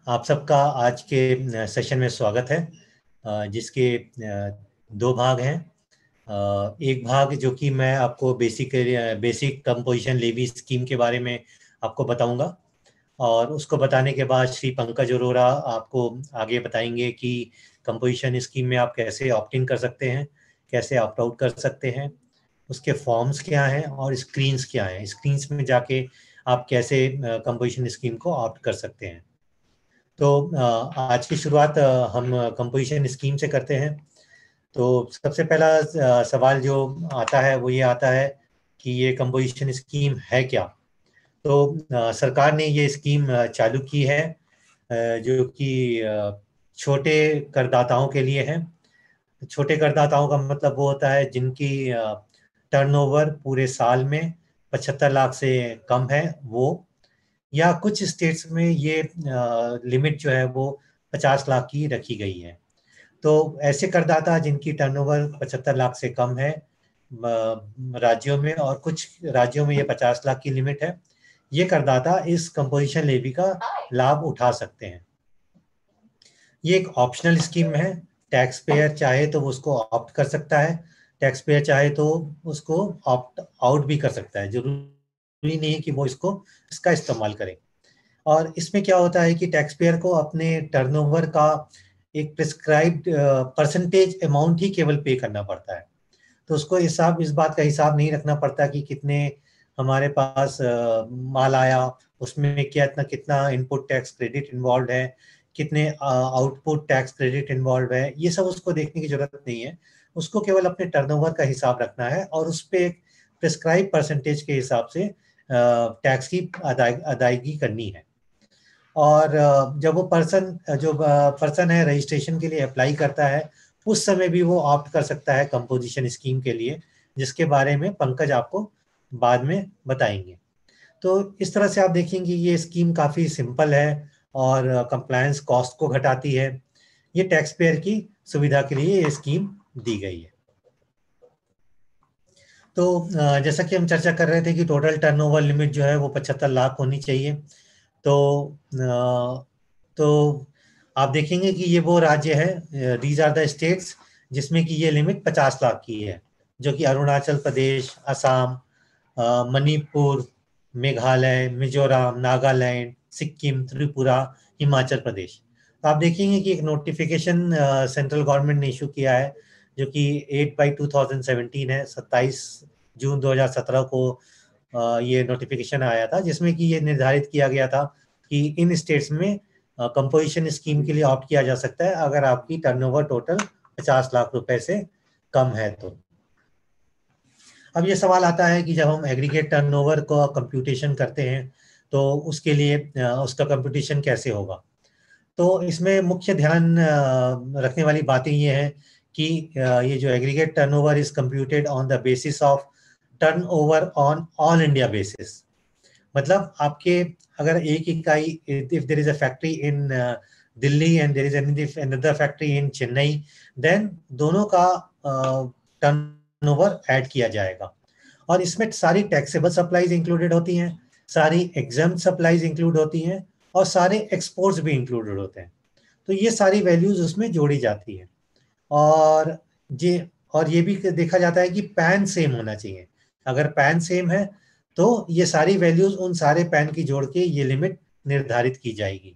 आप सबका आज के सेशन में स्वागत है, जिसके दो भाग हैं। एक भाग जो कि मैं आपको बेसिक कंपोजिशन लेवी स्कीम के बारे में आपको बताऊंगा, और उसको बताने के बाद श्री पंकज अरोड़ा आपको आगे बताएंगे कि कंपोजिशन स्कीम में आप कैसे ऑप्ट इन कर सकते हैं, कैसे ऑप्ट आउट कर सकते हैं, उसके फॉर्म्स क्या हैं और स्क्रीन्स क्या हैं, स्क्रीन्स में जाके आप कैसे कंपोजिशन स्कीम को ऑप्ट कर सकते हैं। तो आज की शुरुआत हम कंपोजिशन स्कीम से करते हैं। तो सबसे पहला सवाल जो आता है वो ये आता है कि ये कंपोजिशन स्कीम है क्या। तो सरकार ने ये स्कीम चालू की है, जो कि छोटे करदाताओं के लिए है। छोटे करदाताओं का मतलब वो होता है जिनकी टर्नओवर पूरे साल में 75 लाख से कम है, वो, या कुछ स्टेट्स में ये लिमिट जो है वो 50 लाख की रखी गई है। तो ऐसे करदाता जिनकी टर्नओवर 75 लाख से कम है राज्यों में, और कुछ राज्यों में ये 50 लाख की लिमिट है, ये करदाता इस कंपोजिशन लेवी का लाभ उठा सकते हैं। ये एक ऑप्शनल स्कीम है। टैक्स पेयर चाहे तो वो उसको ऑप्ट कर सकता है, टैक्स पेयर चाहे तो उसको ऑप्ट आउट भी कर सकता है। जरूरी नहीं है कि वो इसका इस्तेमाल करे। और इसमें क्या होता है कि टैक्स पेयर को अपने टर्नओवर का एक प्रिस्क्राइब्ड परसेंटेज अमाउंट ही केवल पे करना पड़ता है। तो उसको इस बात का हिसाब नहीं रखना पड़ता कि कितने हमारे पास माल आया, उसमें क्या इतना कितना इनपुट टैक्स क्रेडिट इन्वॉल्व है, कितने आउटपुट टैक्स क्रेडिट इन्वॉल्व है, ये सब उसको देखने की जरूरत नहीं है। उसको केवल अपने टर्नओवर का हिसाब रखना है और उस पर एक प्रिस्क्राइब परसेंटेज के हिसाब से टैक्स की अदायगी करनी है। और जब वो पर्सन है रजिस्ट्रेशन के लिए अप्लाई करता है, उस समय भी वो ऑप्ट कर सकता है कंपोजिशन स्कीम के लिए, जिसके बारे में पंकज आपको बाद में बताएंगे। तो इस तरह से आप देखेंगे ये स्कीम काफ़ी सिंपल है और कंप्लायंस कॉस्ट को घटाती है। ये टैक्स पेयर की सुविधा के लिए ये स्कीम दी गई है। तो जैसा कि हम चर्चा कर रहे थे कि टोटल टर्नओवर लिमिट जो है वो 75 लाख होनी चाहिए। तो आप देखेंगे कि ये वो राज्य है, दीज आर द स्टेट्स जिसमें कि ये लिमिट 50 लाख की है, जो कि अरुणाचल प्रदेश, असम, मणिपुर, मेघालय, मिजोरम, नागालैंड, सिक्किम, त्रिपुरा, हिमाचल प्रदेश। तो आप देखेंगे कि एक नोटिफिकेशन सेंट्रल गवर्नमेंट ने इशू किया है, जो कि 8/2017 है। 27 जून 2017 को ये नोटिफिकेशन आया था, जिसमें कि ये निर्धारित किया गया था कि इन स्टेट्स में कंपोजिशन स्कीम के लिए ऑप्ट किया जा सकता है अगर आपकी टर्नओवर टोटल 50 लाख रुपए से कम है। तो अब ये सवाल आता है कि जब हम एग्रीगेट टर्नओवर को कंप्यूटेशन करते हैं तो उसके लिए उसका कंप्यूटेशन कैसे होगा। तो इसमें मुख्य ध्यान रखने वाली बातें ये हैं कि ये जो aggregate turnover is computed on the basis of turnover on all India basis. मतलब आपके अगर एक इकाई, if there is a factory in Delhi and there is another factory in Chennai, then दोनों का टर्नओवर ऐड किया जाएगा। और इसमें सारी टैक्सेबल सप्लाईज इंक्लूडेड होती हैं, सारी एग्जाम सप्लाईज इंक्लूड होती हैं, और सारे एक्सपोर्ट्स भी इंक्लूडेड होते हैं। तो ये सारी वैल्यूज उसमें जोड़ी जाती है। और ये और ये भी देखा जाता है कि पैन सेम होना चाहिए। अगर पैन सेम है तो ये सारी वैल्यूज उन सारे पैन की जोड़ के ये लिमिट निर्धारित की जाएगी।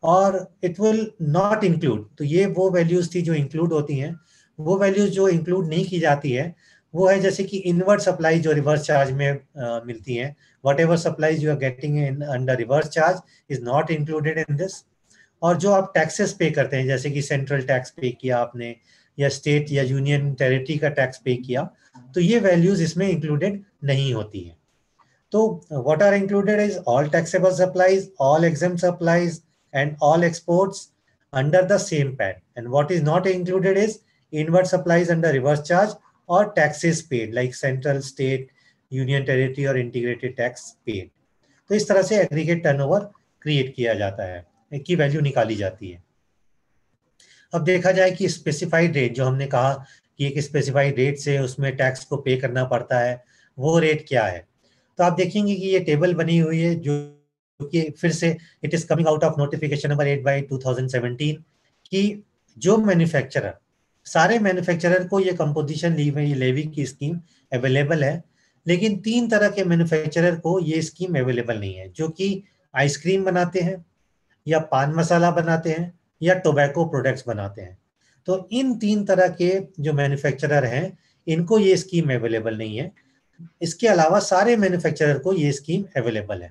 और इट विल नॉट इंक्लूड, तो ये वो वैल्यूज थी जो इंक्लूड होती हैं। वो वैल्यूज जो इंक्लूड नहीं की जाती है वो है जैसे कि इनवर्ट सप्लाई जो रिवर्स चार्ज में मिलती हैं। Whatever supplies you are getting in under reverse charge is not included in this. और जो आप टैक्सेस पे करते हैं, जैसे कि सेंट्रल टैक्स पे किया आपने, या स्टेट या यूनियन टेरिटरी का टैक्स पे किया, तो ये वैल्यूज इसमें इंक्लूडेड नहीं होती हैं। तो what are included is all taxable supplies, all exempt supplies, and all exports under the same PAN. And what is not included is inward supplies under reverse charge or taxes paid like central, state, union territory और integrated tax paid. तो इस तरह से aggregate turnover create किया जाता है, की value निकाली जाती है। अब देखा जाए कि स्पेसिफाइड रेट, जो हमने कहा कि एक स्पेसिफाइड रेट से उसमें टैक्स को पे करना पड़ता है, वो रेट क्या है। तो आप देखेंगे कि ये टेबल बनी हुई है जो कि फिर से it is coming out of notification number 8/2017 कि जो मैन्युफैक्चरर, सारे मैन्युफैक्चरर को ये कंपोजिशन लेवी की स्कीम अवेलेबल है, लेकिन 3 तरह के मैन्युफैक्चरर को ये स्कीम अवेलेबल नहीं है, जो कि आइसक्रीम बनाते हैं या पान मसाला बनाते हैं या टोबैको प्रोडक्ट्स बनाते हैं। तो इन 3 तरह के जो मैन्युफैक्चरर हैं, इनको ये स्कीम अवेलेबल नहीं है। इसके अलावा सारे मैन्युफैक्चरर को ये स्कीम अवेलेबल है।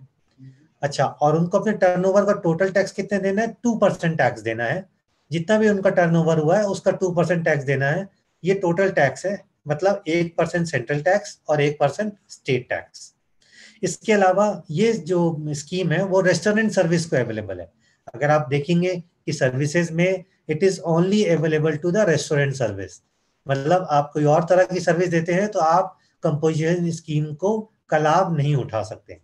अच्छा, और उनको अपने टर्नओवर का टोटल टैक्स कितने देना है? 2% टैक्स देना है। जितना भी उनका टर्नओवर हुआ है उसका 2% टैक्स देना है। ये टोटल टैक्स है, मतलब 1% सेंट्रल टैक्स और 1% स्टेट टैक्स। इसके अलावा ये जो स्कीम है वो रेस्टोरेंट सर्विस को अवेलेबल है। अगर आप देखेंगे कि सर्विसेज में it is only available to the restaurant service, मतलब आप कोई और तरह की सर्विस देते हैं तो आप कंपोजिशन स्कीम को का लाभ नहीं उठा सकते।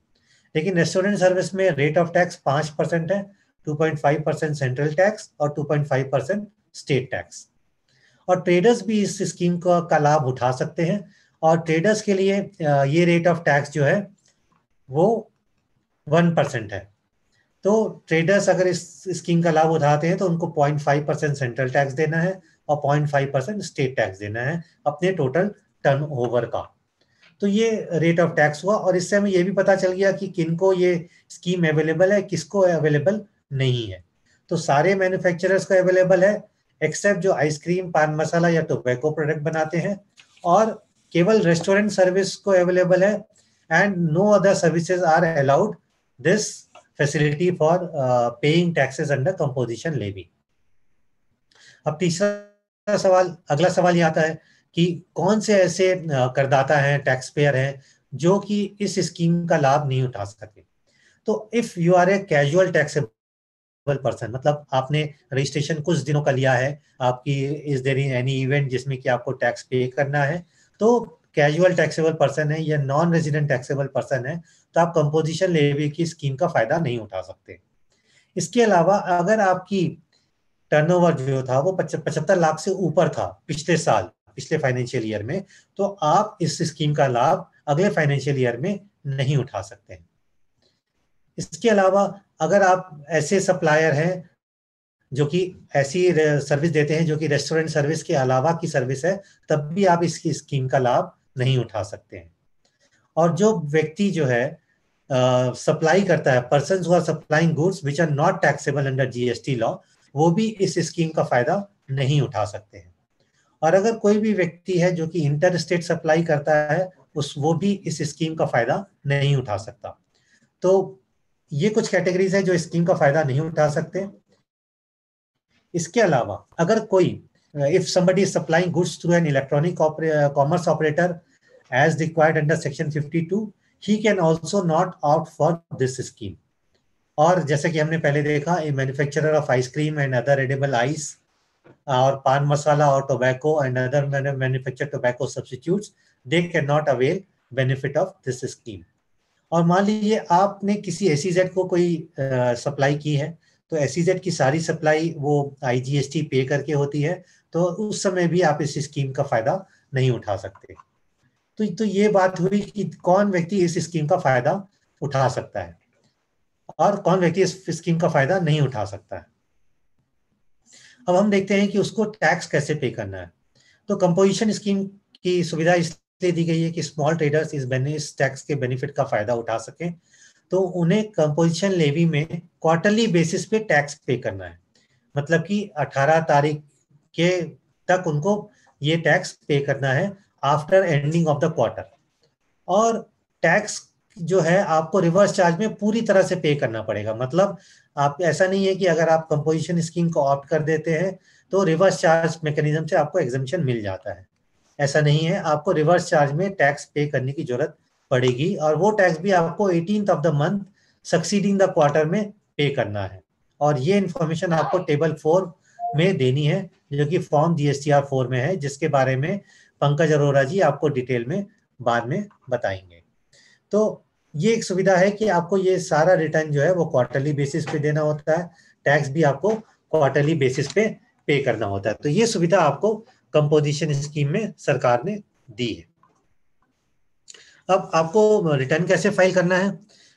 लेकिन रेस्टोरेंट सर्विस में रेट ऑफ टैक्स 5% है, 2.5% सेंट्रल टैक्स और 2.5% स्टेट टैक्स। और ट्रेडर्स भी इस स्कीम का लाभ उठा सकते हैं, और ट्रेडर्स के लिए ये रेट ऑफ टैक्स जो है वो 1% है। तो ट्रेडर्स अगर इस स्कीम का लाभ उठाते हैं तो उनको 0.5% सेंट्रल टैक्स देना है और 0.5% स्टेट टैक्स देना है अपने टोटल टर्नओवर का। तो ये रेट ऑफ टैक्स हुआ, और इससे हमें ये भी पता चल गया कि किनको ये स्कीम अवेलेबल है, किसको अवेलेबल नहीं है। तो सारे मैन्युफैक्चरर्स को अवेलेबल है, एक्सेप्ट जो आइसक्रीम, पान मसाला या टोबैको प्रोडक्ट बनाते हैं, और केवल रेस्टोरेंट सर्विस को अवेलेबल है, and no other services are allowed this facility for paying taxes under composition levy. अब तीसरा सवाल, अगला सवाल ये आता है कि कौन से ऐसे करदाता हैं, टैक्स पेयर हैं जो कि इस स्कीम का लाभ नहीं उठा सके। तो if you are a casual taxable person, मतलब आपने रजिस्ट्रेशन कुछ दिनों का लिया है, आपकी इज देयर एनी इवेंट जिसमें कि आपको टैक्स पे करना है, तो कैजुअल टैक्सेबल पर्सन है या नॉन रेजिडेंट टैक्सेबल पर्सन है, तो आप कंपोजिशन लेवी की स्कीम का फायदा नहीं उठा सकते। इसके अलावा अगर आपकी टर्नओवर जो था वो 75 लाख से ऊपर था पिछले साल, पिछले फाइनेंशियल ईयर में, तो आप इस स्कीम का लाभ अगले फाइनेंशियल ईयर में नहीं उठा सकते हैं। इसके अलावा अगर आप ऐसे सप्लायर हैं जो कि ऐसी सर्विस देते हैं जो कि रेस्टोरेंट सर्विस के अलावा की सर्विस है, तब भी आप इसकी स्कीम का लाभ नहीं उठा सकते हैं। और जो व्यक्ति जो है सप्लाई करता है, person who are supplying goods which are not taxable under GST law, वो भी इस स्कीम का फायदा नहीं उठा सकते हैं। और अगर कोई भी व्यक्ति है जो कि इंटर स्टेट सप्लाई करता है, वो भी इस स्कीम का फायदा नहीं उठा सकता। तो ये कुछ कैटेगरीज है जो स्कीम का फायदा नहीं उठा सकते। इसके अलावा अगर कोई if somebody is supplying goods through an electronic commerce operator as required under section 52, he can also not opt for this scheme. और जैसे कि हमने पहले देखा, a manufacturer of ice cream and other edible ice और पान मसाला और tobacco and other manufacture tobacco substitutes, they can not avail benefit of this scheme. और मान लीजिए आपने किसी एसईजेड को कोई सप्लाई की है, तो एसईजेड की सारी सप्लाई वो आईजीएसटी पे करके होती है, तो उस समय भी आप इस स्कीम का फायदा नहीं उठा सकते। तो ये बात हुई कि कौन व्यक्ति इस स्कीम का फायदा उठा सकता है और कौन व्यक्ति इस स्कीम का फायदा नहीं उठा सकता है। अब हम देखते हैं कि उसको टैक्स कैसे पे करना है। तो कंपोजिशन स्कीम की सुविधा इसलिए दी गई है कि स्मॉल ट्रेडर्स इस टैक्स के बेनिफिट का फायदा उठा सकें। तो उन्हें कंपोजिशन लेवी में क्वार्टरली बेसिस पे टैक्स पे करना है, मतलब कि 18 तारीख के तक उनको ये टैक्स पे करना है after ending of the quarter. और टैक्स जो है आपको रिवर्स चार्ज में पूरी तरह से पे करना पड़ेगा। मतलब आप, ऐसा नहीं है कि अगर आप कंपोजिशन स्कीम को ऑप्ट कर देते हैं तो रिवर्स चार्ज मैकेनिज्म से आपको एग्जम्पशन मिल जाता है। ऐसा नहीं है, आपको रिवर्स चार्ज में टैक्स पे करने की जरूरत पड़ेगी, और वो टैक्स भी आपको 18th of the month succeeding the quarter में पे करना है। और ये इंफॉर्मेशन आपको टेबल 4 में देनी है, जो कि फॉर्म जीएसटीआर 4 में है, जिसके बारे में पंकज अरोरा जी आपको डिटेल में बाद में बताएंगे। तो ये एक सुविधा है कि आपको ये सारा रिटर्न जो है वो क्वार्टरली बेसिस पे देना होता है, टैक्स भी आपको क्वार्टरली बेसिस पे करना होता है। तो ये सुविधा आपको कंपोजिशन स्कीम में सरकार ने दी है। अब आपको रिटर्न कैसे फाइल करना है?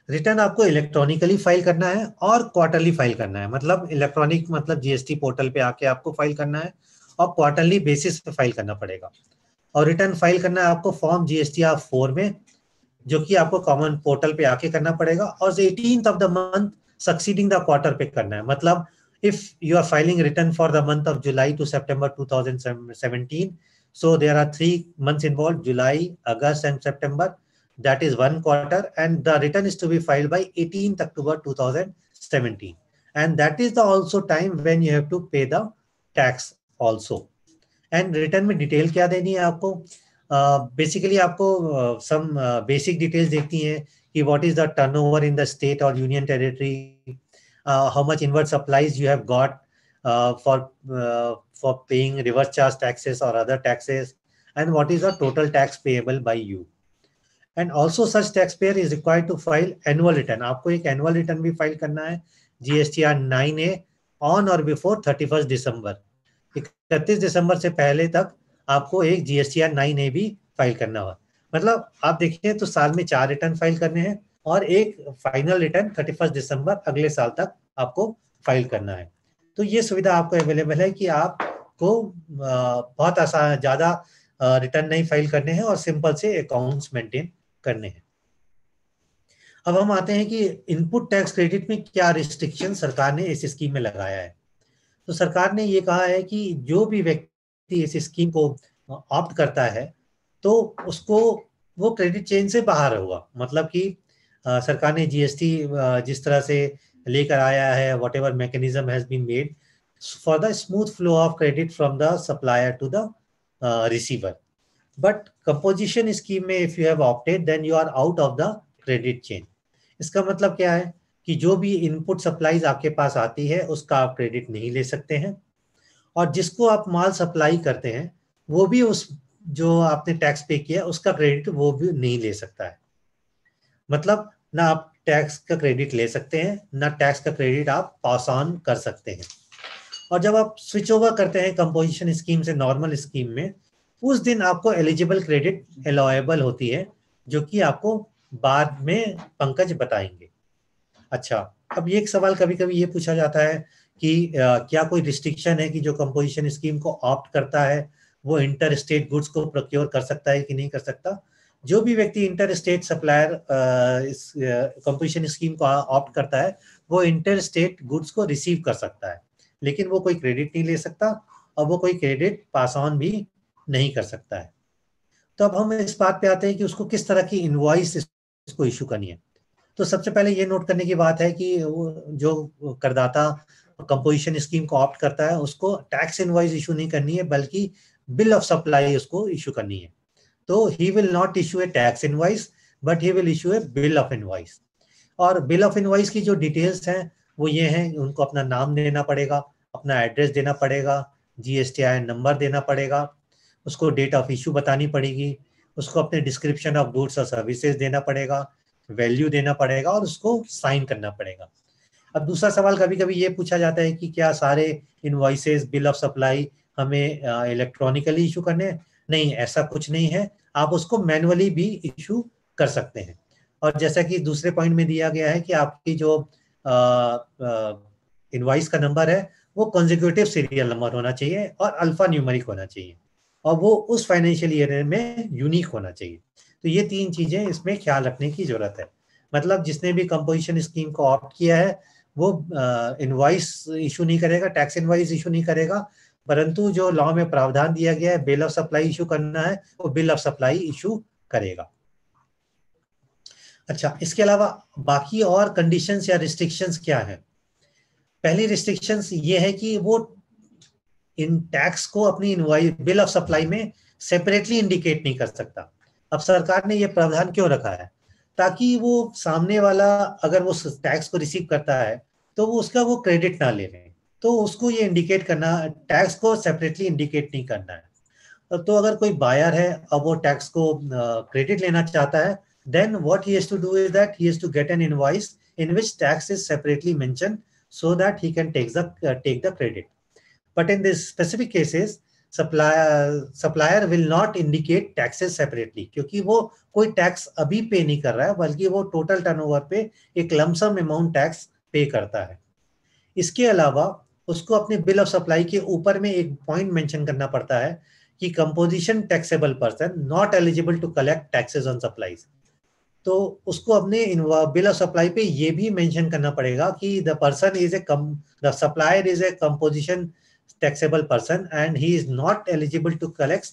रिटर्न आपको इलेक्ट्रॉनिकली फाइल करना है और क्वार्टरली फाइल करना है। मतलब इलेक्ट्रॉनिक मतलब जीएसटी पोर्टल पे आके आपको फाइल करना है और क्वार्टरली बेसिस पे फाइल करना पड़ेगा। और रिटर्न फाइल करना है आपको फॉर्म GSTR 4 में, जो कि आपको कॉमन पोर्टल पे आके करना पड़ेगा, और 18th of the month succeeding the quarter पे करना है। मतलब if you are filing return for the month of July to September 2017, so there are 3 months involved: July, August and September. That is one quarter, and the return is to be filed by 18th October 2017, and that is the also time when you have to pay the tax also. And return में detail क्या देनी है आपको? Basically आपको some basic details देखती हैं कि what is the turnover in the state और union territory, how much inward supplies you have got for paying reverse charge taxes or other taxes, and what is the total tax payable by you. And also such taxpayer is required to file annual return. आपको एक annual return भी file करना है GSTR 9A on or before 31st December. 31 दिसंबर से पहले तक आपको एक GSTR 9A भी फाइल करना होगा। मतलब आप देखिए तो साल में 4 रिटर्न फाइल करने हैं और एक फाइनल रिटर्न 31 दिसंबर अगले साल तक आपको फाइल करना है। तो ये सुविधा आपको अवेलेबल है कि आपको बहुत आसान, ज़्यादा रिटर्न नहीं फाइल करने हैं और सिंपल से अकाउंट्स मेंटेन करने हैं। अब हम आते हैं कि इनपुट टैक्स क्रेडिट में क्या रिस्ट्रिक्शन सरकार ने इस स्कीम में लगाया है। तो सरकार ने ये कहा है कि जो भी व्यक्ति इस स्कीम को ऑप्ट करता है तो उसको वो क्रेडिट चेन से बाहर होगा। मतलब कि सरकार ने जीएसटी जिस तरह से लेकर आया है, whatever mechanism has been made for the smooth flow of credit from the supplier to the receiver, but composition scheme में if you have opted then you are out of the credit chain. इसका मतलब क्या है कि जो भी input supplies आपके पास आती है उसका आप क्रेडिट नहीं ले सकते हैं, और जिसको आप माल सप्लाई करते हैं वो भी उस जो आपने टैक्स पे किया उसका क्रेडिट वो भी नहीं ले सकता है। मतलब ना आप टैक्स का क्रेडिट ले सकते हैं, ना टैक्स का क्रेडिट आप पास ऑन कर सकते हैं। और जब आप स्विच ओवर करते हैं कंपोजिशन स्कीम से नॉर्मल स्कीम में, उस दिन आपको एलिजिबल क्रेडिट अलाउएबल होती है, जो कि आपको बाद में पंकज बताएंगे। अच्छा, अब ये एक सवाल कभी कभी ये पूछा जाता है कि क्या कोई रिस्ट्रिक्शन है कि जो कंपोजिशन स्कीम को ऑप्ट करता है वो इंटर स्टेट गुड्स को प्रोक्योर कर सकता है कि नहीं कर सकता। जो भी व्यक्ति इंटर स्टेट सप्लायर इस कंपोजिशन स्कीम को ऑप्ट करता है वो इंटर स्टेट गुड्स को रिसीव कर सकता है, लेकिन वो कोई क्रेडिट नहीं ले सकता और वो कोई क्रेडिट पास ऑन भी नहीं कर सकता है। तो अब हम इस बात पे आते हैं कि उसको किस तरह की इनवॉइस इसको इशू करनी है। तो सबसे पहले ये नोट करने की बात है कि जो करदाता कंपोजिशन स्कीम को ऑप्ट करता है उसको टैक्स इनवॉइस इशू नहीं करनी है, बल्कि बिल ऑफ सप्लाई उसको इशू करनी है। तो he will not issue A tax invoice but he will issue A bill of invoice. और बिल ऑफ इनवॉइस की जो डिटेल्स हैं वो ये हैं, उनको अपना नाम देना पड़ेगा, अपना एड्रेस देना पड़ेगा, GSTIN नंबर देना पड़ेगा, उसको डेट ऑफ इशू बतानी पड़ेगी, उसको अपने डिस्क्रिप्शन ऑफ गुड्स और सर्विसेज देना पड़ेगा, वैल्यू देना पड़ेगा और उसको साइन करना पड़ेगा। अब दूसरा सवाल कभी कभी ये पूछा जाता है कि क्या सारे इनवॉइसेस बिल ऑफ सप्लाई हमें इलेक्ट्रॉनिकली इशू करने हैं? नहीं, ऐसा कुछ नहीं है, आप उसको मैनुअली भी इशू कर सकते हैं। और जैसा कि दूसरे पॉइंट में दिया गया है कि आपकी जो इनवॉइस का नंबर है वो कंसेक्यूटिव सीरियल नंबर होना चाहिए और अल्फा न्यूमेरिक होना चाहिए, और वो उस फाइनेंशियल ईयर में यूनिक होना चाहिए। तो ये 3 चीजें इसमें ख्याल रखने की जरूरत है। मतलब जिसने भी कंपोजिशन स्कीम को ऑप्ट किया है वो इनवॉइस इशू नहीं करेगा, टैक्स इनवॉइस इशू नहीं करेगा, परंतु जो लॉ में प्रावधान दिया गया है बिल ऑफ सप्लाई इशू करना है वो बिल ऑफ सप्लाई इशू करेगा। अच्छा, इसके अलावा बाकी और कंडीशंस या रिस्ट्रिक्शंस क्या है? पहली रिस्ट्रिक्शंस ये है कि वो इन टैक्स को अपनी इनवॉइस बिल ऑफ सप्लाई में सेपरेटली इंडिकेट नहीं कर सकता। अब सरकार ने ये प्रावधान क्यों रखा है? ताकि वो सामने वाला अगर वो टैक्स को रिसीव करता है तो वो उसका वो क्रेडिट ना ले लें, तो उसको ये इंडिकेट करना, टैक्स को सेपरेटली इंडिकेट नहीं करना है। तो अगर कोई बायर है और वो टैक्स को क्रेडिट लेना चाहता है, then what he has to do is that he has to get an invoice in which tax is separately mentioned so that he can take the credit. But in these specific cases, supplier will not indicate taxes separately, क्योंकि वो कोई tax अभी पे नहीं कर रहा है, बल्कि वो टोटल टर्नओवर पे एक लमसम अमाउंट टैक्स पे करता है। इसके अलावा उसको अपने बिल ऑफ सप्लाई के ऊपर में एक पॉइंट मेंशन करना पड़ता है कि composition taxable person not eligible to collect taxes on supplies. तो उसको अपने बिल ऑफ सप्लाई पे ये भी मेंशन करना पड़ेगा कि the person is the supplier is a composition taxable person and he is not eligible to collect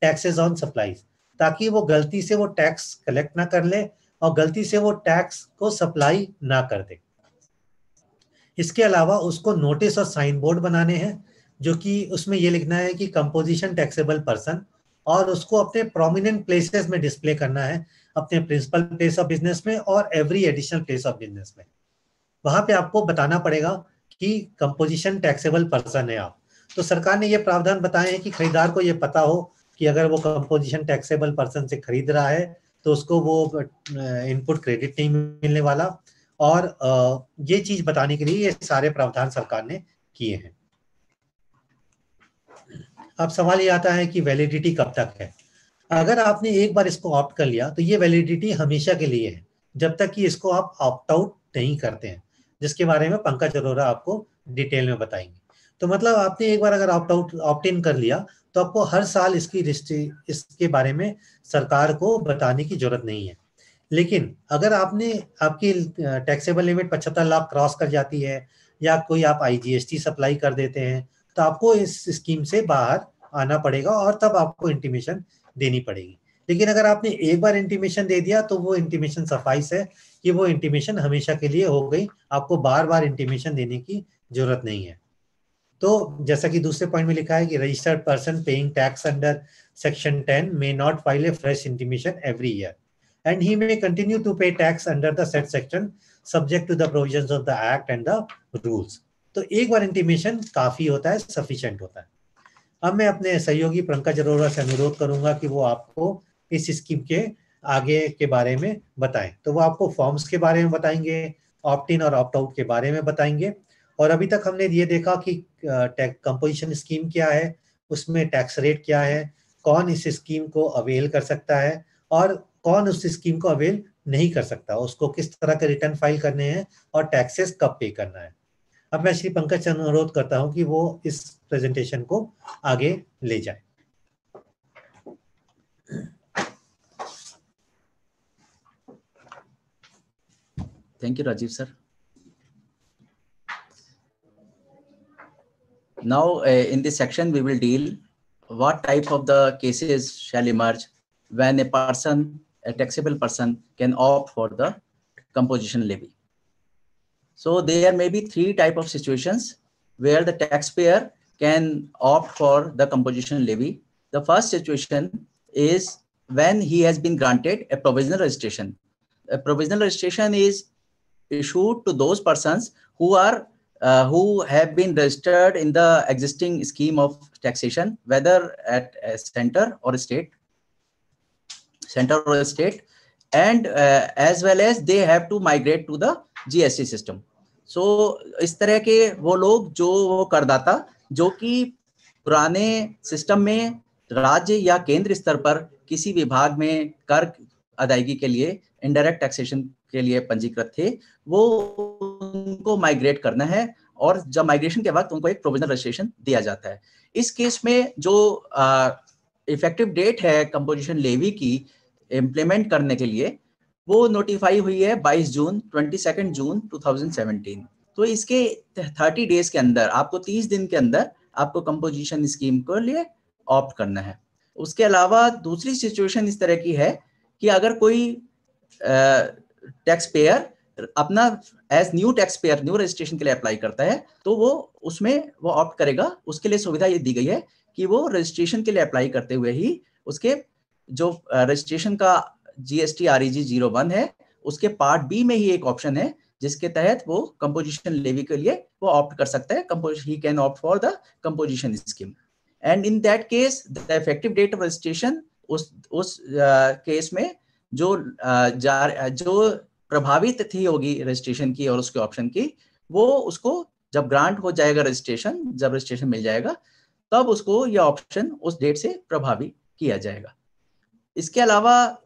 taxes on supplies, ताकि वो गलती से वो टैक्स कलेक्ट ना कर ले और गलती से वो टैक्स को सप्लाई ना कर दे। इसके अलावा उसको नोटिस और साइन बोर्ड बनाने हैं, जो कि उसमें ये लिखना है कि कंपोजिशन टैक्सेबल पर्सन, और उसको अपने प्रोमिनेंट प्लेसेस में डिस्प्ले करना है, अपने प्रिंसिपल प्लेस ऑफ बिजनेस में और every additional place of business में। वहां पे आपको बताना पड़ेगा कि कंपोजिशन टैक्सेबल पर्सन है आप। तो सरकार ने ये प्रावधान बताए हैं कि खरीदार को ये पता हो कि अगर वो कंपोजिशन टैक्सेबल पर्सन से खरीद रहा है तो उसको वो इनपुट क्रेडिट नहीं मिलने वाला, और ये चीज बताने के लिए ये सारे प्रावधान सरकार ने किए हैं। अब सवाल ये आता है कि वैलिडिटी कब तक है। अगर आपने एक बार इसको ऑप्ट कर लिया तो ये वैलिडिटी हमेशा के लिए है, जब तक कि इसको आप ऑप्ट आउट नहीं करते हैं, जिसके बारे में पंकज अरोरा आपको डिटेल में बताएंगे। तो मतलब आपने एक बार अगर ऑप्ट इन कर लिया तो आपको हर साल इसके बारे में सरकार को बताने की जरूरत नहीं है। लेकिन अगर आपकी टैक्सेबल लिमिट 75 लाख क्रॉस कर जाती है या कोई आप IGST सप्लाई कर देते हैं तो आपको इस स्कीम से बाहर आना पड़ेगा और तब आपको इंटीमेशन देनी पड़ेगी। लेकिन अगर आपने एक बार इंटीमेशन दे दिया तो वो इंटीमेशन सफाइस है कि वो इंटीमेशन हमेशा के लिए हो गई, आपको बार बार इंटीमेशन देने की जरूरत नहीं है। तो जैसा कि दूसरे पॉइंट में लिखा है कि registered person paying tax under section 10 may not file a fresh intimation every year and he may continue to pay tax under the said section subject to the provisions of the act and the rules। तो एक बार intimation काफी होता है, sufficient होता है। अब मैं अपने सहयोगी पंकज अरोरा से अनुरोध करूंगा कि वो आपको इस स्कीम के आगे के बारे में बताएं। तो वो आपको फॉर्म्स के बारे में बताएंगे, ऑप्ट इन और ऑप्ट आउट के बारे में बताएंगे, और अभी तक हमने ये देखा कि कंपोजिशन स्कीम क्या है, उसमें टैक्स रेट क्या है, कौन इस स्कीम को अवेल कर सकता है और कौन उस स्कीम को अवेल नहीं कर सकता, उसको किस तरह के रिटर्न फाइल करने हैं और टैक्सेस कब पे करना है। अब मैं श्री पंकज से अनुरोध करता हूं कि वो इस प्रेजेंटेशन को आगे ले जाए। Thank you, Rajiv sir. Now, in this section, we will deal what type of the cases shall emerge when a person, a taxable person, can opt for the composition levy. So there may be three type of situations where the taxpayer can opt for the composition levy. The first situation is when he has been granted a provisional registration. A provisional registration is issued to those persons who are who have been registered in the existing scheme of taxation, whether at a center or a state, and as well as they have to migrate to the GST system. So इस तरह के वो लोग जो वो करदाता जो कि पुराने सिस्टम में राज्य या केंद्र स्तर पर किसी विभाग में कर अदायगी के लिए इनडायरेक्ट टैक्सेशन के लिए पंजीकृत थे, वो उनको माइग्रेट करना है और जब माइग्रेशन के वक्त उनको एक प्रोविजनल रजिस्ट्रेशन दिया जाता है। इस केस में जो इफेक्टिव डेट है कंपोजिशन लेवी की इम्प्लीमेंट करने के लिए वो नोटिफाई हुई है 22 जून 2017। तो इसके 30 डेज के अंदर आपको 30 दिन के अंदर आपको कंपोजिशन स्कीम को लिए ऑप्ट करना है। उसके अलावा दूसरी सिचुएशन इस तरह की है कि अगर कोई टैक्स पेयर अपना as new taxpayer new registration के लिए अप्लाई करता है तो वो उसमें वो ऑप्ट करेगा। उसके लिए सुविधा ये दी गई है कि वो रजिस्ट्रेशन के लिए अप्लाई करते हुए ही उसके जो रजिस्ट्रेशन का GST REG 01 है उसके पार्ट बी में ही एक ऑप्शन है जिसके तहत वो कंपोजिशन लेवी के लिए वो ऑप्ट कर सकता है। He can opt for the composition scheme and in that case the effective date of registration उस केस में जो प्रभावित तिथि होगी रजिस्ट्रेशन की और उसके ऑप्शन की, वो उसको जब ग्रांट हो जाएगा रजिस्ट्रेशन, जब रजिस्ट्रेशन मिल जाएगा तब उसको यह ऑप्शन उस डेट से प्रभावी किया जाएगा। इसके अलावा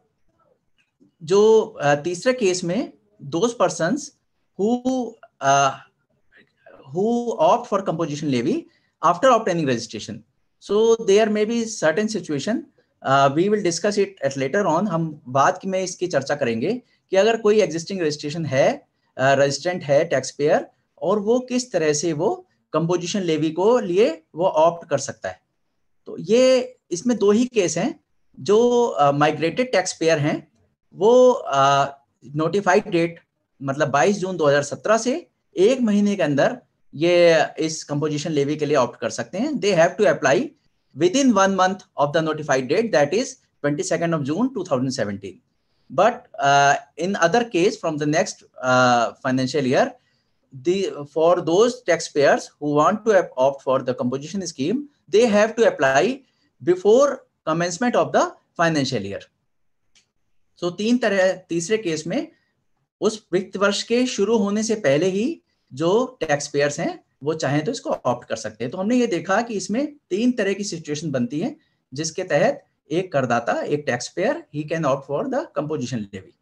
जो तीसरे केस में those persons who opt for composition levy after obtaining registration, so there may be certain situation, we will discuss it at later on। हम बाद में इसकी चर्चा करेंगे कि अगर कोई एग्जिस्टिंग रजिस्ट्रेशन है, रजिस्ट्रेंट है टैक्स पेयर, और वो किस तरह से वो कंपोजिशन लेवी को लिए वो ऑप्ट कर सकता है। तो ये इसमें दो ही केस हैं। जो माइग्रेटेड टैक्स पेयर हैं वो नोटिफाइड डेट मतलब 22 जून 2017 से एक महीने के अंदर ये इस कंपोजिशन लेवी के लिए ऑप्ट कर सकते हैं। They have to apply within 1 month of the notified date, that is 22nd of June 2017. But in other case, from the next financial year, for those taxpayers who want to opt for the composition scheme, they have to apply before commencement of the financial year. So तीसरे case में उस वित्त वर्ष के शुरू होने से पहले ही जो टैक्स पेयर्स हैं वो चाहें तो इसको ऑप्ट कर सकते हैं। तो हमने ये देखा कि इसमें 3 तरह की सिचुएशन बनती है जिसके तहत एक करदाता, एक tax payer, he can opt for the composition levy.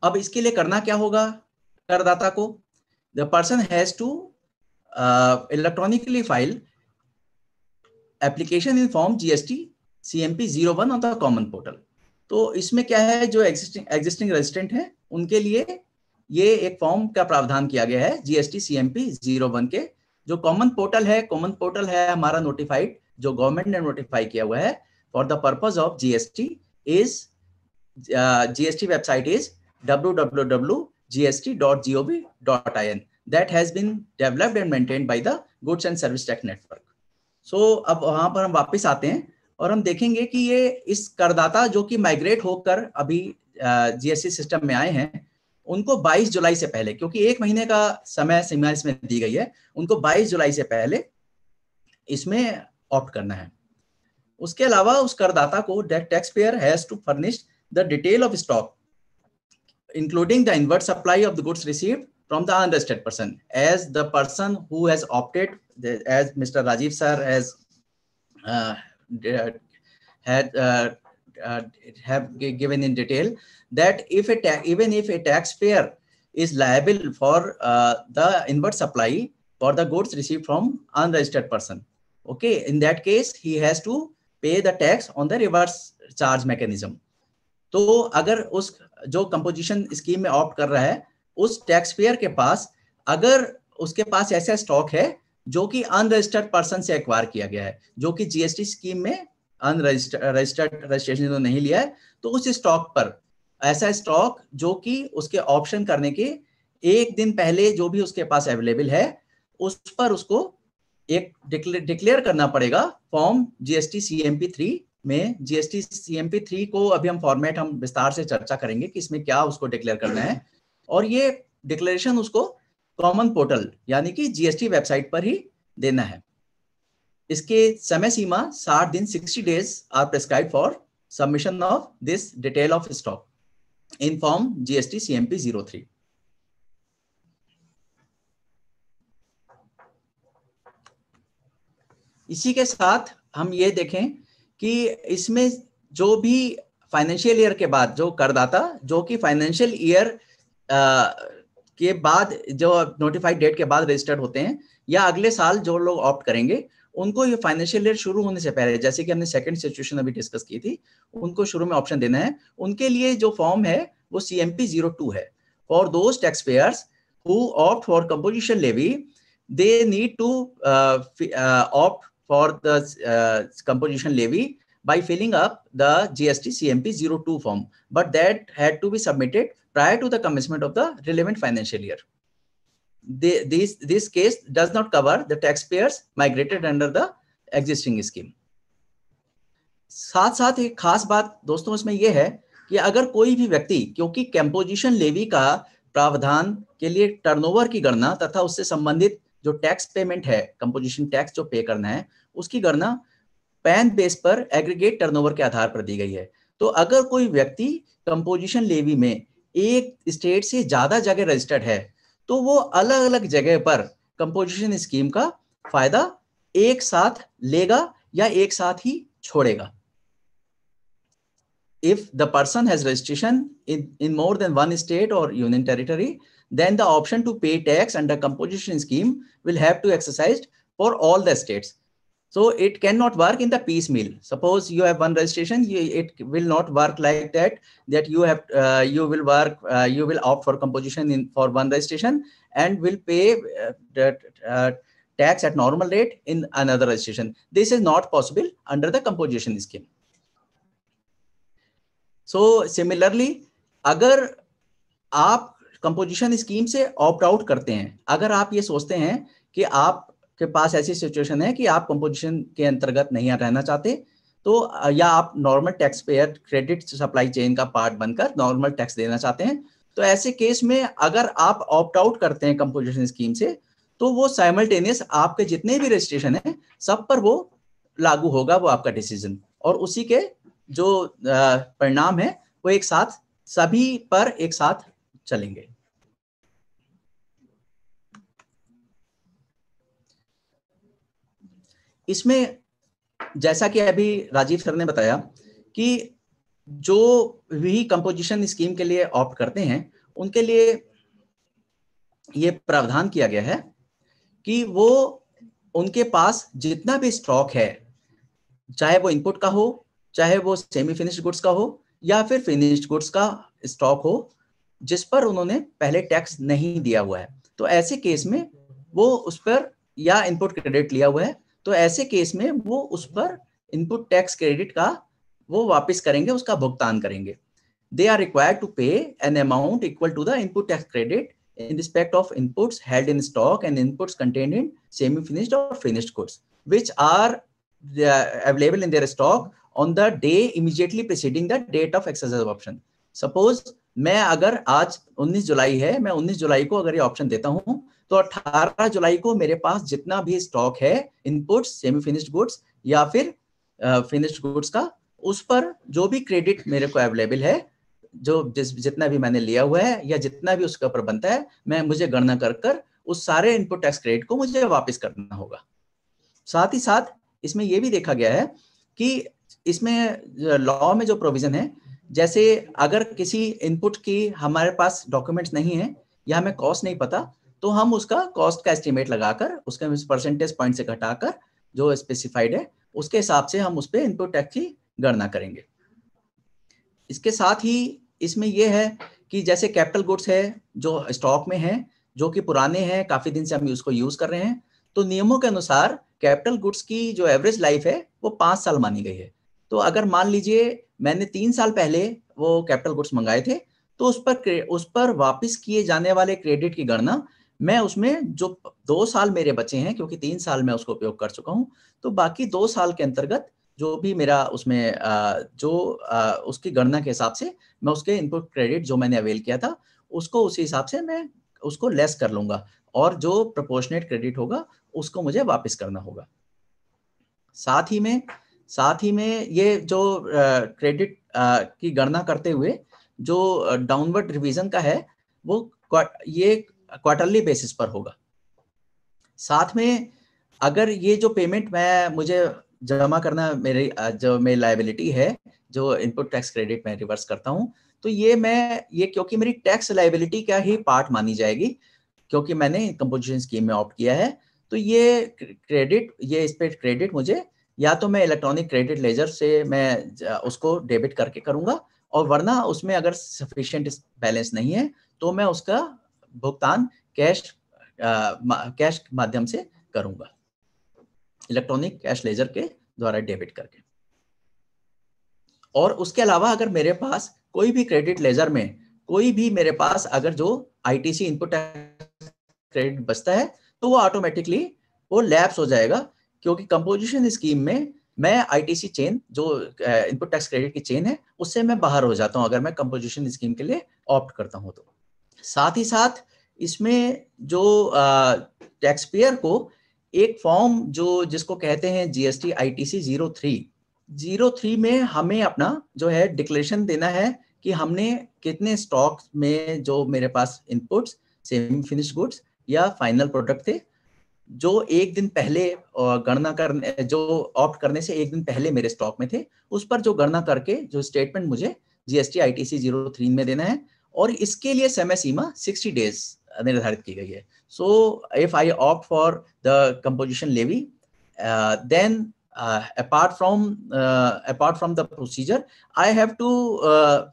अब इसके लिए करना क्या होगा करदाता को? The person has to electronically file application in form GST CMP 01 on the common portal. तो इसमें क्या है, जो एग्जिस्टिंग रेजिडेंट हैं उनके लिए ये एक फॉर्म का प्रावधान किया गया है GST CMP 01 के। जो कॉमन पोर्टल है हमारा नोटिफाइड, जो गवर्नमेंट ने नोटिफाई किया हुआ है for the purpose of GST is GST website is www.gst.gov.in that has been developed and maintained by the Goods and Service Tax Network। सो अब वहां पर हम वापस आते हैं और हम देखेंगे कि ये इस करदाता जो कि माइग्रेट होकर अभी GST सिस्टम में आए हैं, उनको 22 जुलाई से पहले, क्योंकि एक महीने का समय सीमा इसमें दी गई है, उनको 22 जुलाई से पहले इसमें ऑप्ट करना है। उसके अलावा उस करदाता को tax payer has to furnish the detail of stock including the inward supply of the goods received from the unregistered person, as the person who has opted, as Mr. Rajiv sir has have given in detail, that even if a taxpayer is liable for the inward supply for the goods received from unregistered person, okay, in that case he has to pay the tax on the reverse charge mechanism। तो अगर उस जो composition scheme में opt कर रहा है उस tax payer के पास अगर उसके पास ऐसा स्टॉक है जो कि अनरजिस्टर्ड पर्सन से एक्वायर किया गया है, जो कि GST स्कीम में रजिस्ट्रेशन तो नहीं लिया है, तो उस स्टॉक पर ऐसा स्टॉक जो कि उसके ऑप्शन करने के एक दिन पहले जो भी उसके पास अवेलेबल है उस पर उसको एक डिक्लेयर करना पड़ेगा फॉर्म GST CMP 3 में। GST CMP 3 को अभी हम फॉर्मेट हम विस्तार से चर्चा करेंगे कि इसमें क्या उसको डिक्लेयर करना है, और ये डिक्लेरेशन उसको कॉमन पोर्टल यानी कि GST वेबसाइट पर ही देना है। इसके समय सीमा 60 दिन 60 days are prescribe for submission of this detail of stock in form GST CMP 03। इसी के साथ हम ये देखें कि इसमें जो भी फाइनेंशियल ईयर के बाद जो करदाता जो कि फाइनेंशियल ईयर के बाद जो नोटिफाइड डेट के बाद रजिस्टर्ड होते हैं या अगले साल जो लोग ऑप्ट करेंगे, उनको ये फाइनेंशियल ईयर शुरू होने से पहले, जैसे कि हमने सेकंड सिचुएशन अभी डिस्कस की थी, उनको शुरू में ऑप्शन देना है। उनके लिए जो फॉर्म है वो CMP 02 है। For those tax payers who opt for composition levy, they need to opt for the composition levy by filling up the GST CMP 02 form, but that had to be submitted prior to the commencement of the relevant financial year. This case does not cover the taxpayers migrated under the existing scheme। साथ साथ एक खास बात दोस्तों इसमें यह है कि अगर कोई भी व्यक्ति, क्योंकि कंपोजिशन लेवी का प्रावधान के लिए टर्नओवर की गणना तथा उससे संबंधित जो टैक्स पेमेंट है, कंपोजिशन टैक्स जो पे करना है, उसकी गणना पैन बेस पर एग्रीगेट टर्नओवर के आधार पर दी गई है। तो अगर कोई व्यक्ति कंपोजिशन लेवी में एक स्टेट से ज्यादा जगह रजिस्टर्ड है तो वो अलग अलग जगह पर कंपोजिशन स्कीम का फायदा एक साथ लेगा या एक साथ ही छोड़ेगा। If the person has registration in more than one state or union territory, then the option to pay tax under composition scheme will have to exercised for all the states. So it cannot work in the piecemeal. Suppose you have one registration, it will not work like that. That you have you will opt for composition for one registration and will pay tax at normal rate in another registration. This is not possible under the composition scheme. So similarly, अगर आप composition scheme से opt out करते हैं, अगर आप ये सोचते हैं कि आपके पास ऐसी सिचुएशन है कि आप कंपोजिशन के अंतर्गत नहीं रहना चाहते, तो या आप normal tax pair credit supply chain का पार्ट बनकर नॉर्मल टैक्स देना चाहते हैं, तो ऐसे केस में अगर आप ऑप्ट आउट करते हैं कंपोजिशन स्कीम से, तो वो साइमल्टेनियस आपके जितने भी रजिस्ट्रेशन है सब पर वो लागू होगा, वो आपका डिसीजन, और उसी के जो परिणाम है वो एक साथ सभी पर एक साथ चलेंगे। इसमें जैसा कि अभी राजीव सर ने बताया कि जो भी कंपोजिशन स्कीम के लिए ऑप्ट करते हैं उनके लिए ये प्रावधान किया गया है कि वो उनके पास जितना भी स्टॉक है, चाहे वो इनपुट का हो, चाहे वो सेमी फिनिश्ड गुड्स का हो या फिर फिनिश्ड गुड्स का स्टॉक हो जिस पर उन्होंने पहले टैक्स नहीं दिया हुआ है, तो ऐसे केस में वो उस पर, या इनपुट क्रेडिट लिया हुआ है, तो ऐसे केस में वो उस पर इनपुट टैक्स क्रेडिट का वो वापस करेंगे, उसका भुगतान करेंगे। They are required to pay an amount equal to the input tax credit in respect of inputs held in stock and inputs contained in semi-finished or finished goods, which are available in their stock on the day immediately preceding the date of exercise of option. Suppose मैं अगर आज 19 जुलाई है, मैं 19 जुलाई को अगर ये option देता हूं, तो 18 जुलाई को मेरे पास जितना भी स्टॉक है इनपुट्स, सेमी फिनिश्ड गुड्स या फिर फिनिश्ड गुड्स का, उस पर जो भी क्रेडिट मेरे को अवेलेबल है, जो जितना भी मैंने लिया हुआ है या जितना भी उसके ऊपर बनता है, मुझे गणना कर उस सारे इनपुट टैक्स क्रेडिट को मुझे वापस करना होगा। साथ ही साथ इसमें यह भी देखा गया है कि इसमें लॉ में जो प्रोविजन है, जैसे अगर किसी इनपुट की हमारे पास डॉक्यूमेंट्स नहीं है या हमें कॉस्ट नहीं पता, तो हम उसका कॉस्ट का एस्टिमेट लगाकर उसके परसेंटेज पॉइंट से घटाकर जो स्पेसिफाइड है उसके हिसाब से हम उस पर इनपुट टैक्स की गणना करेंगे। इसके साथ ही इसमें यह है कि जैसे कैपिटल गुड्स है जो स्टॉक में है, जो कि पुराने हैं, काफी दिन से हम उसको यूज कर रहे हैं, तो नियमों के अनुसार कैपिटल गुड्स की जो एवरेज लाइफ है वो 5 साल मानी गई है। तो अगर मान लीजिए मैंने 3 साल पहले वो कैपिटल गुड्स मंगाए थे, तो उस पर वापस किए जाने वाले क्रेडिट की गणना मैं उसमें जो 2 साल मेरे बचे हैं, क्योंकि 3 साल मैं उसको उपयोग कर चुका हूं, तो बाकी 2 साल के अंतर्गत जो भी मेरा उसमें उसकी गणना के हिसाब से मैं उसके इनपुट क्रेडिट जो मैंने अवेल किया था उसको उसी हिसाब से मैं उसको लेस कर लूंगा, और जो प्रोपोर्शनेट क्रेडिट होगा उसको मुझे वापस करना होगा। साथ ही में ये जो क्रेडिट की गणना करते हुए जो डाउनवर्ड रिवीजन का है वो ये क्वार्टरली बेसिस पर होगा। साथ में अगर ये जो पेमेंट मुझे जमा करना जो मेरी लायबिलिटी है, जो इनपुट टैक्स क्रेडिट मैं रिवर्स करता हूं, तो ये क्योंकि मेरी टैक्स लायबिलिटी का ही पार्ट मानी जाएगी, क्योंकि मैंने कंपोजिशन स्कीम में ऑप्ट किया है, तो ये इस पे क्रेडिट मुझे या तो मैं इलेक्ट्रॉनिक क्रेडिट लेजर से मैं उसको डेबिट करके करूंगा, और वरना उसमें अगर सफिशिएंट बैलेंस नहीं है तो मैं उसका भुगतान कैश माध्यम से करूंगा, इलेक्ट्रॉनिक कैश लेजर के द्वारा डेबिट करके। और उसके अलावा अगर मेरे पास कोई भी क्रेडिट लेजर में कोई भी मेरे पास अगर जो आईटीसी इनपुट क्रेडिट बचता है, तो वो ऑटोमेटिकली वो लैप्स हो जाएगा, क्योंकि कंपोजिशन स्कीम में मैं आईटीसी चेन जो इनपुट टैक्स क्रेडिट की चेन है उससे मैं बाहर हो जाता हूं अगर मैं कंपोजिशन स्कीम के लिए ऑप्ट करता हूं। तो साथ ही साथ इसमें जो टैक्स पेयर को एक फॉर्म जिसको कहते हैं जीएसटी आईटीसी 03 में हमें अपना जो है डिक्लेरेशन देना है कि हमने कितने स्टॉक में जो मेरे पास इनपुट्स, सेमी फिनिश्ड गुड्स या फाइनल प्रोडक्ट थे, जो एक दिन पहले गणना करने, जो ऑप्ट करने से एक दिन पहले मेरे स्टॉक में थे, उस पर जो गणना करके जो स्टेटमेंट मुझे जीएसटी आईटीसी 03 में देना है। और इसके लिए समय सीमा 60 डेज निर्धारित की गई है। So if I opt for the composition levy, then apart from the procedure, I have to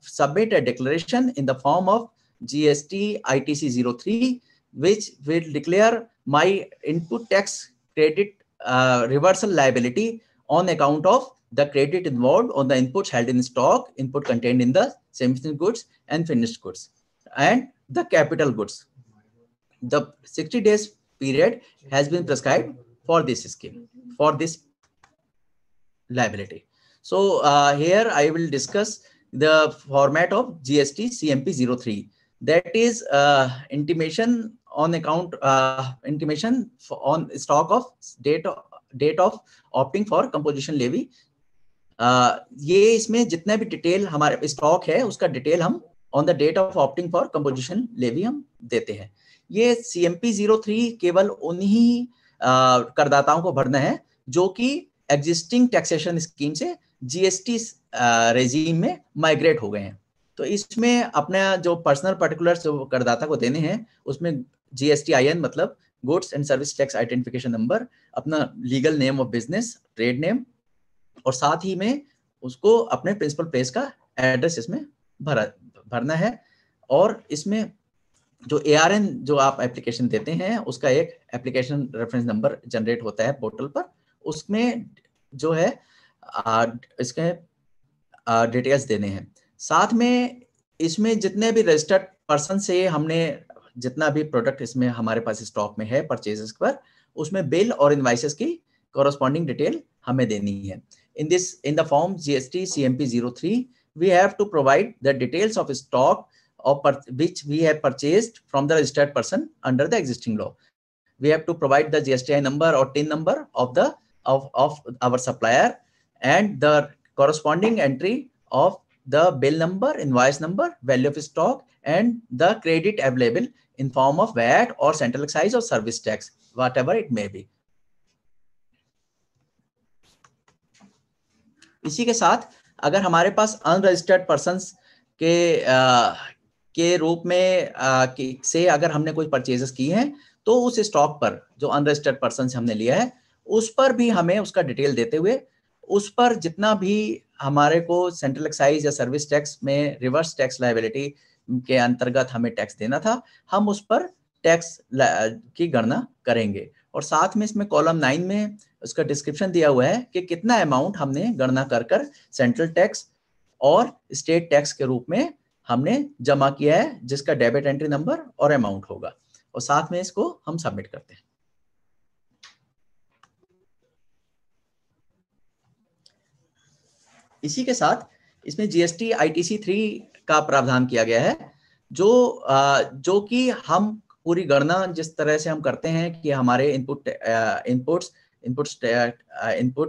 submit a declaration in the form of GST ITC 03, which will declare my input tax credit reversal liability on account of the credit involved on the inputs held in stock, input contained in the semi-finished goods and finished goods, and the capital goods. The 60 days period has been prescribed for this scheme, for this liability. So here I will discuss the format of GST CMP 03. That is intimation on account, intimation on stock of date of opting for composition levy. ये इसमें जितने भी detail हमारे stock है उसका detail हम on the date of opting for composition levy हम देते हैं। ये CMP 03 केवल उन्हीं करदाताओं को भरना है जो कि एग्जिस्टिंग टैक्सेशन स्कीम से जीएसटी रेजीम में माइग्रेट हो गए हैं। तो इसमें अपना जो पर्सनल पर्टिकुलर्स जो करदाता को देने हैं उसमें GSTIN मतलब goods and service tax identification number, अपना legal name of business, trade name, और साथ ही में उसको अपने प्रिंसिपल प्लेस का एड्रेस इसमें भरना है। और इसमें जो ARN जो आप एप्लीकेशन देते हैं उसका एक एप्लीकेशन रेफरेंस नंबर जनरेट होता है पोर्टल पर, उसमें जो है इसके डिटेल्स देने हैं। साथ में इसमें जितने भी रजिस्टर्ड पर्सन से हमने जितना भी प्रोडक्ट इसमें हमारे पास स्टॉक में है परचेजेस पर, उसमें बिल और इनवाइसेस की कॉरेस्पॉन्डिंग डिटेल हमें देनी है। In the form GST CMP 03, we have to provide the details of stock which we have purchased from the registered person under the existing law. We have to provide the GSTI number or TIN number of our supplier and the corresponding entry of the bill number, invoice number, value of stock, and the credit available in form of VAT or central excise or service tax, whatever it may be. इसी के साथ अगर हमारे पास unregistered persons के रूप में से अगर हमने कोई परचेजेस की हैं तो उस स्टॉक पर जो अनरजिस्टर्ड पर्सन से हमने लिया है उस पर भी हमें उसका डिटेल देते हुए उस पर जितना भी हमारे को सेंट्रल एक्साइज या सर्विस टैक्स में रिवर्स टैक्स लायबिलिटी के अंतर्गत हमें टैक्स देना था, हम उस पर टैक्स की गणना करेंगे। और साथ में इसमें कॉलम 9 में उसका डिस्क्रिप्शन दिया हुआ है कि कितना अमाउंट हमने गणना कर सेंट्रल टैक्स और स्टेट टैक्स के रूप में हमने जमा किया है, जिसका डेबिट एंट्री नंबर और अमाउंट होगा, और साथ में इसको हम सबमिट करते हैं। इसी के साथ इसमें जीएसटी आईटीसी 3 का प्रावधान किया गया है, जो कि हम पूरी गणना जिस तरह से हम करते हैं कि हमारे इनपुट्स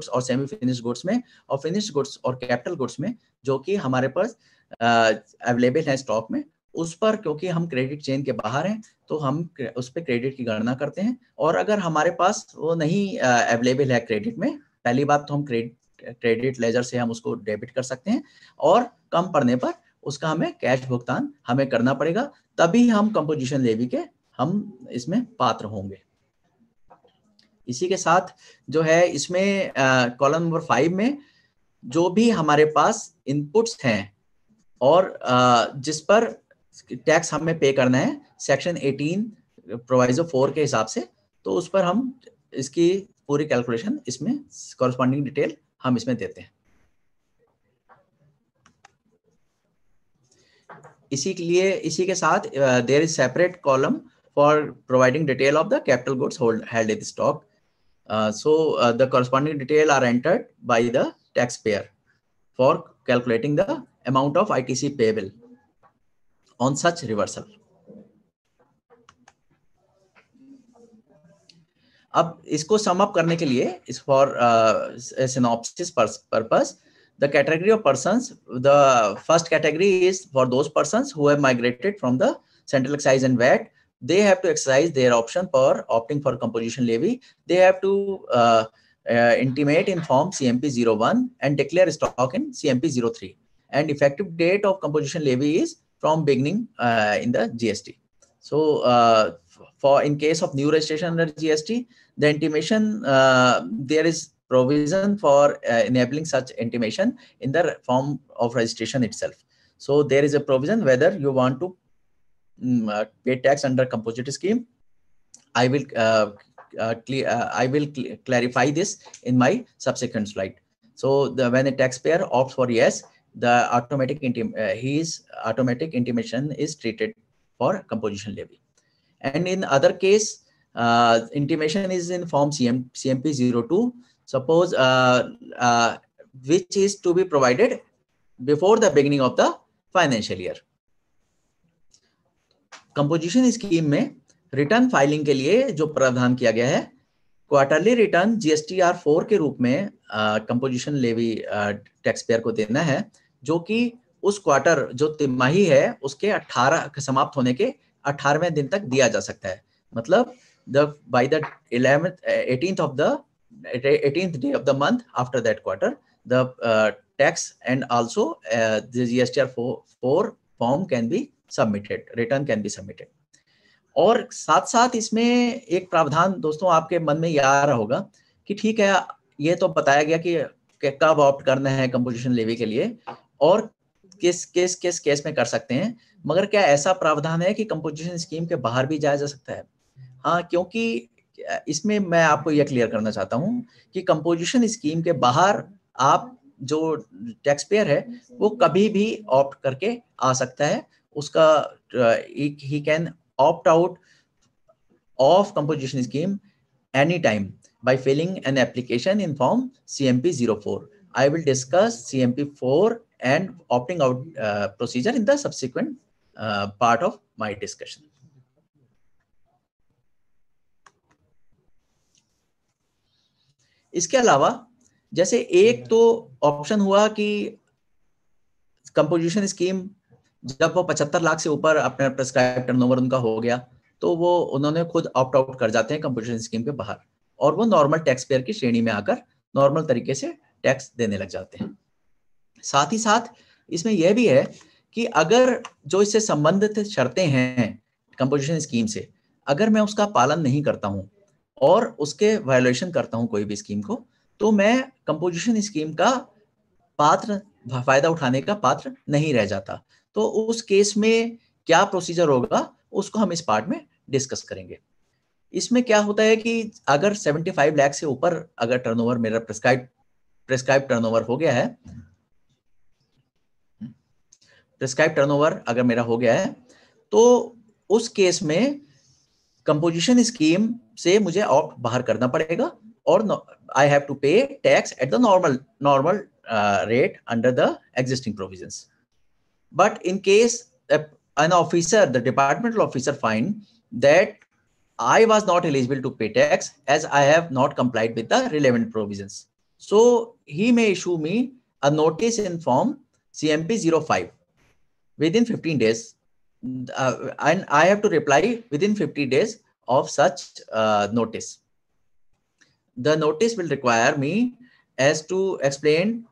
और सेमी फिनिश्ड गुड्स में और फिनिश्ड गुड्स और कैपिटल गुड्स में जो कि हमारे पास अवेलेबल है स्टॉक में, उस पर क्योंकि हम क्रेडिट चेन के बाहर हैं तो हम उस पर क्रेडिट की गणना करते हैं। और अगर हमारे पास वो नहीं अवेलेबल है क्रेडिट में, पहली बात तो हम क्रेडिट लेजर से हम उसको डेबिट कर सकते हैं, और कम पड़ने पर उसका हमें कैश भुगतान हमें करना पड़ेगा, तभी हम कंपोजिशन लेवी के हम इसमें पात्र होंगे। इसी के साथ जो है इसमें कॉलम नंबर 5 में जो भी हमारे पास इनपुट्स हैं और जिस पर टैक्स हमें पे करना है सेक्शन 18 प्रोवाइजो 4 के हिसाब से, तो उस पर हम इसकी पूरी कैलकुलेशन इसमें कॉरेस्पॉन्डिंग डिटेल हम इसमें देते हैं। इसी के साथ there is separate column for providing detail of the capital goods held in stock. So the corresponding detail are entered by the taxpayer for calculating the amount of ITC payable on such reversal. अब इसको sum up करने के लिए इस for synopsis purpose, the category of persons, the first category is for those persons who have migrated from the central excise and VAT. They have to exercise their option for opting for composition levy. They have to intimate in form CMP 01 and declare stock in CMP 03. And effective date of composition levy is from beginning in the GST. So for in case of new registration under GST, the intimation, there is provision for enabling such intimation in the form of registration itself. So there is a provision whether you want to pay tax under composite scheme. I will clarify this in my subsequent slide. So when a taxpayer opts for yes, the automatic automatic intimation is treated for composition levy. And in other case, intimation is in form CMP 02. Suppose which is to be provided before the beginning of the financial year. Composition scheme में return filing के लिए जो प्रावधान किया गया है, quarterly return GSTR 4 के रूप में कंपोजिशन लेवी टैक्स पेयर को देना है, जो कि उस क्वार्टर जो तिमाही है उसके 18 समाप्त होने के 18वें दिन तक दिया जा सकता है. मतलब by the 18th day of the month after that quarter, the tax and also the GSTR 4 form can be submitted, return can be submitted. और साथ साथ इसमें एक प्रावधान दोस्तों आपके मन में ये आ रहा होगा कि ठीक है, ये तो बताया गया कि कब ऑप्ट करना है कंपोजिशन लेवी के लिए और किस केस में कर सकते हैं, मगर क्या ऐसा प्रावधान है कि कंपोजिशन स्कीम के बाहर भी जाया जा सकता है? हाँ, क्योंकि इसमें मैं आपको यह क्लियर करना चाहता हूं कि कंपोजिशन स्कीम के बाहर आप जो टैक्स पेयर है वो कभी भी ऑप्ट करके आ सकता है. उसका he can opt out of composition scheme anytime by filling an application in form CMP 04. I will discuss CMP 4 and opting out procedure in the subsequent part of my discussion. इसके अलावा जैसे एक तो option हुआ कि composition scheme जब वो 75 लाख से ऊपर अपना प्रेस्क्राइब टर्नओवर उनका हो गया तो वो उन्होंने खुद ऑप्ट आउट कर जाते हैं कंपोजिशन स्कीम के बाहर और वो नॉर्मल टैक्स पेयर की श्रेणी में आकर नॉर्मल तरीके से टैक्स देने लग जाते हैं. साथ ही साथ इसमें यह भी है कि अगर जो इससे संबंधित शर्तें हैं कंपोजिशन स्कीम से, अगर मैं उसका पालन नहीं करता हूं और उसके वायोलेशन करता हूं कोई भी स्कीम को, तो मैं कंपोजिशन स्कीम का पात्र, फायदा उठाने का पात्र नहीं रह जाता. तो उस केस में क्या प्रोसीजर होगा उसको हम इस पार्ट में डिस्कस करेंगे. इसमें क्या होता है कि अगर 75 लाख से ऊपर अगर टर्नओवर मेरा प्रेस्क्राइब टर्नओवर हो गया है, प्रेस्क्राइब टर्नओवर अगर मेरा हो गया है, तो उस केस में कंपोजिशन स्कीम से मुझे ऑप्ट बाहर करना पड़ेगा और I have to pay tax at the normal rate under the existing provisions. But in case an officer, the departmental officer find that I was not eligible to pay tax as I have not complied with the relevant provisions, so he may issue me a notice in form CMP 05 within 15 days and I have to reply within 50 days of such notice. The notice will require me as to explain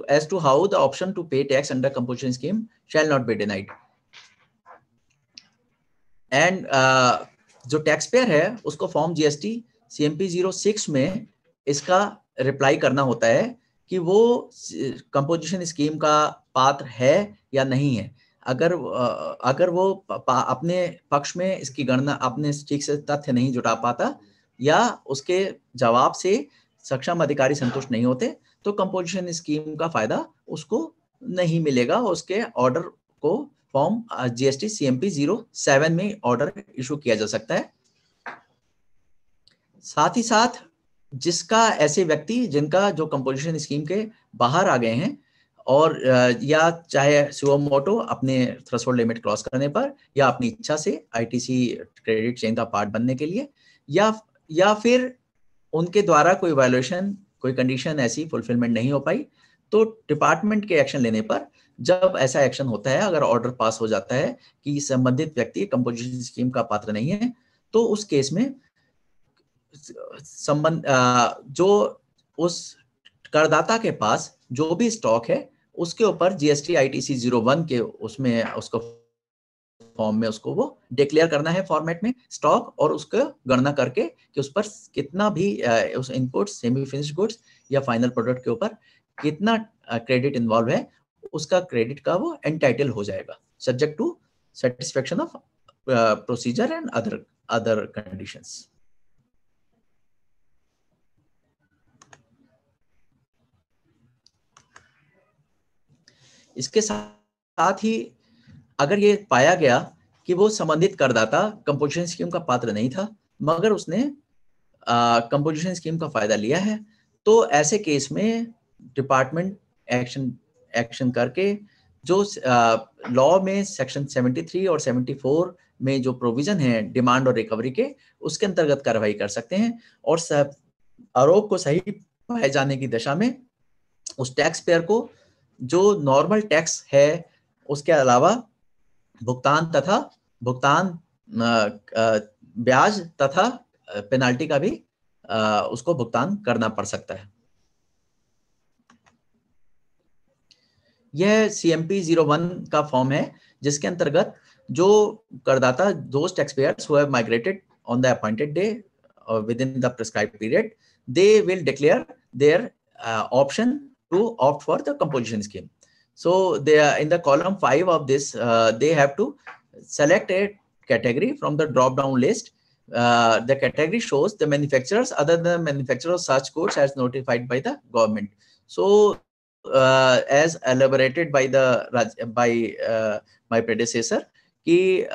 as to how the option to pay tax under composition scheme shall not be denied. And जो tax payer है उसको form GST CMP 06 में इसका reply करना होता है कि वो कंपोजिशन स्कीम का पात्र है या नहीं है. अगर वो अपने पक्ष में इसकी गणना अपने ठीक से तथ्य नहीं जुटा पाता या उसके जवाब से सक्षम अधिकारी संतुष्ट नहीं होते, तो कंपोजिशन स्कीम का फायदा उसको नहीं मिलेगा. उसके ऑर्डर को फॉर्म GST CMP 07 में ऑर्डर इशू किया जा सकता है. साथ ही साथ जिसका ऐसे व्यक्ति जिनका जो कंपोजिशन स्कीम के बाहर आ गए हैं और या चाहे सुओ मोटो अपने थ्रेशोल्ड लिमिट क्रॉस करने पर या अपनी इच्छा से ITC क्रेडिट चेन का पार्ट बनने के लिए या फिर उनके द्वारा कोई वायलेशन, कोई कंडीशन ऐसी फुलफिलमेंट नहीं हो पाई, तो डिपार्टमेंट के एक्शन लेने पर, जब ऐसा एक्शन होता है, अगर ऑर्डर पास हो जाता है कि संबंधित व्यक्ति कंपोजिशन स्कीम का पात्र नहीं है, तो उस केस में जो उस करदाता के पास जो भी स्टॉक है उसके ऊपर जीएसटी आईटीसी 01 के उसमें उसको फॉर्म में उसको वो डिक्लेयर करना है फॉर्मेट में स्टॉक, और उसको गणना करके कि उस पर कितना भी उस इनपुट, सेमी फिनिश्ड गुड्स या फाइनल प्रोडक्ट के ऊपर कितना क्रेडिट इन्वॉल्व है, उसका क्रेडिट का वो एंटाइटल हो जाएगा, subject to satisfaction of procedure and other conditions. इसके साथ ही अगर ये पाया गया कि वो संबंधित करदाता कंपोजिशन स्कीम का पात्र नहीं था, मगर उसने कंपोजिशन स्कीम का फायदा लिया है, तो ऐसे केस में डिपार्टमेंट एक्शन करके जो लॉ में सेक्शन 73 और 74 में जो प्रोविजन है डिमांड और रिकवरी के, उसके अंतर्गत कार्रवाई कर सकते हैं, और आरोप को सही पाए जाने की दिशा में उस टैक्स पेयर को जो नॉर्मल टैक्स है उसके अलावा भुगतान ब्याज तथा पेनाल्टी का भी उसको भुगतान करना पड़ सकता है। यह CMP 01 का फॉर्म है, जिसके अंतर्गत जो करदाता, those taxpayers who have migrated on the appointed day or within the prescribed period, they will declare their option to opt for the composition scheme. So they are in the column 5 of this, they have to select a category from the drop down list. The category shows the manufacturers other than the manufacturer of such goods as notified by the government. So as elaborated by my predecessor, ki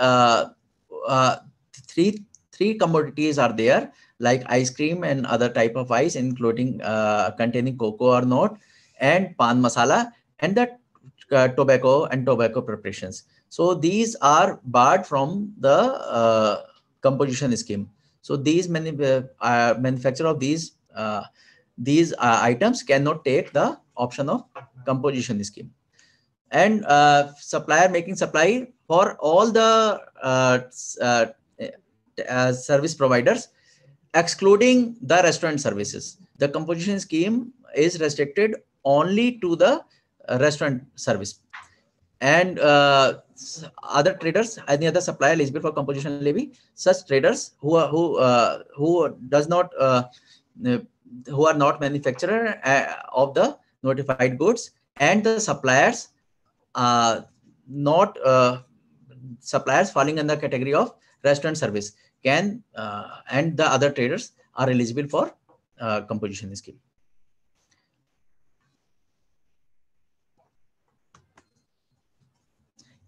three commodities are there, like ice cream and other type of ice, including containing cocoa or not, and pan masala, and the tobacco and tobacco preparations. So these are barred from the composition scheme. So these manufacturer of these items cannot take the option of composition scheme. And supplier making supply for all the service providers, excluding the restaurant services. The composition scheme is restricted only to the restaurant service. And other traders, any other supplier eligible for composition levy, such traders who are not manufacturer of the notified goods, and the suppliers not suppliers falling in the category of restaurant service can and the other traders are eligible for composition scheme.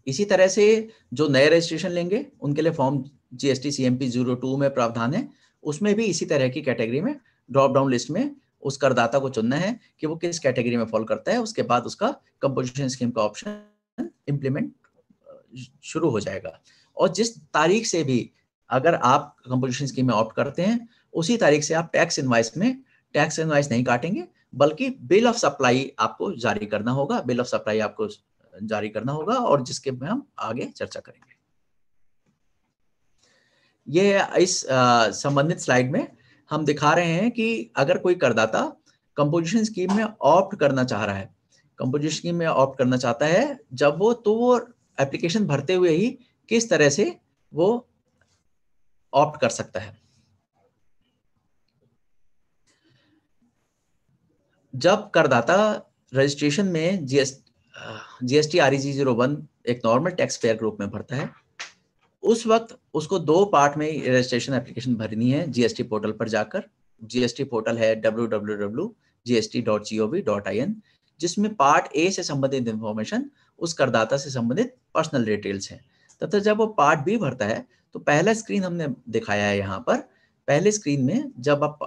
इसी तरह से जो नए registration लेंगे उनके लिए form GST CMP 02 में प्रावधान है, उसमें भी इसी तरह की कैटेगरी में ड्रॉप डाउन लिस्ट में उस करदाता को चुनना है कि वो किस कैटेगरी में फॉल करता है। उसके बाद उसका कंपोजिशन स्कीम का ऑप्शन इंप्लीमेंट शुरू हो जाएगा, और जिस तारीख से भी अगर आप कंपोजिशन स्कीम में ऑप्ट करते हैं, उसी तारीख से आप टैक्स इनवाइस नहीं काटेंगे, बल्कि बिल ऑफ सप्लाई आपको जारी करना होगा। बिल ऑफ सप्लाई आपको जारी करना होगा, और जिसके में हम आगे चर्चा करेंगे। ये इस संबंधित स्लाइड में हम दिखा रहे हैं कि अगर कोई करदाता कंपोजिशन स्कीम में ऑप्ट करना चाह रहा है, कंपोजिशन स्कीम में ऑप्ट करना चाहता है, जब वो एप्लीकेशन भरते हुए ही किस तरह से वो ऑप्ट कर सकता है। जब करदाता रजिस्ट्रेशन में GST REG 01 एक नॉर्मल टैक्स पेयर ग्रुप में भरता है, उस वक्त उसको दो पार्ट में रजिस्ट्रेशन एप्लीकेशन भरनी है GST पोर्टल पर जाकर। GST पोर्टल है www.gst.gov.in, जिसमें पार्ट ए से संबंधित इंफॉर्मेशन उस करदाता से संबंधित पर्सनल डिटेल्स हैं। तथा जब वो पार्ट बी भरता है, तो पहला स्क्रीन हमने दिखाया है यहाँ पर। पहले स्क्रीन में जब आप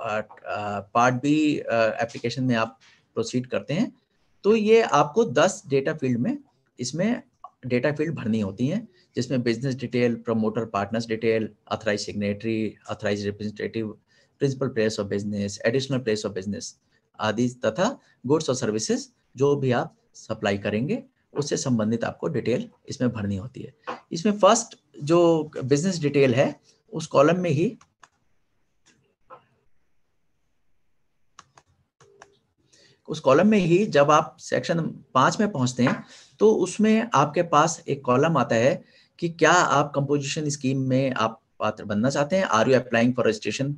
पार्ट बी एप्लीकेशन में आप प्रोसीड करते हैं, तो ये आपको 10 डेटा फील्ड में इसमें डेटा फील्ड भरनी होती हैं, जिसमें business detail, promoter partners detail, authorise signatory, authorise representative, principal place of business, additional place of business आदि, तथा गुड्स और सर्विसेज जो भी आप सप्लाई करेंगे उससे संबंधित आपको डिटेल इसमें भरनी होती है। इसमें फर्स्ट जो बिजनेस डिटेल है उस कॉलम में ही जब आप सेक्शन 5 में पहुंचते हैं तो उसमें आपके पास एक कॉलम आता है कि क्या आप कंपोजिशन स्कीम में आप पात्र बनना चाहते हैं, are you applying for registration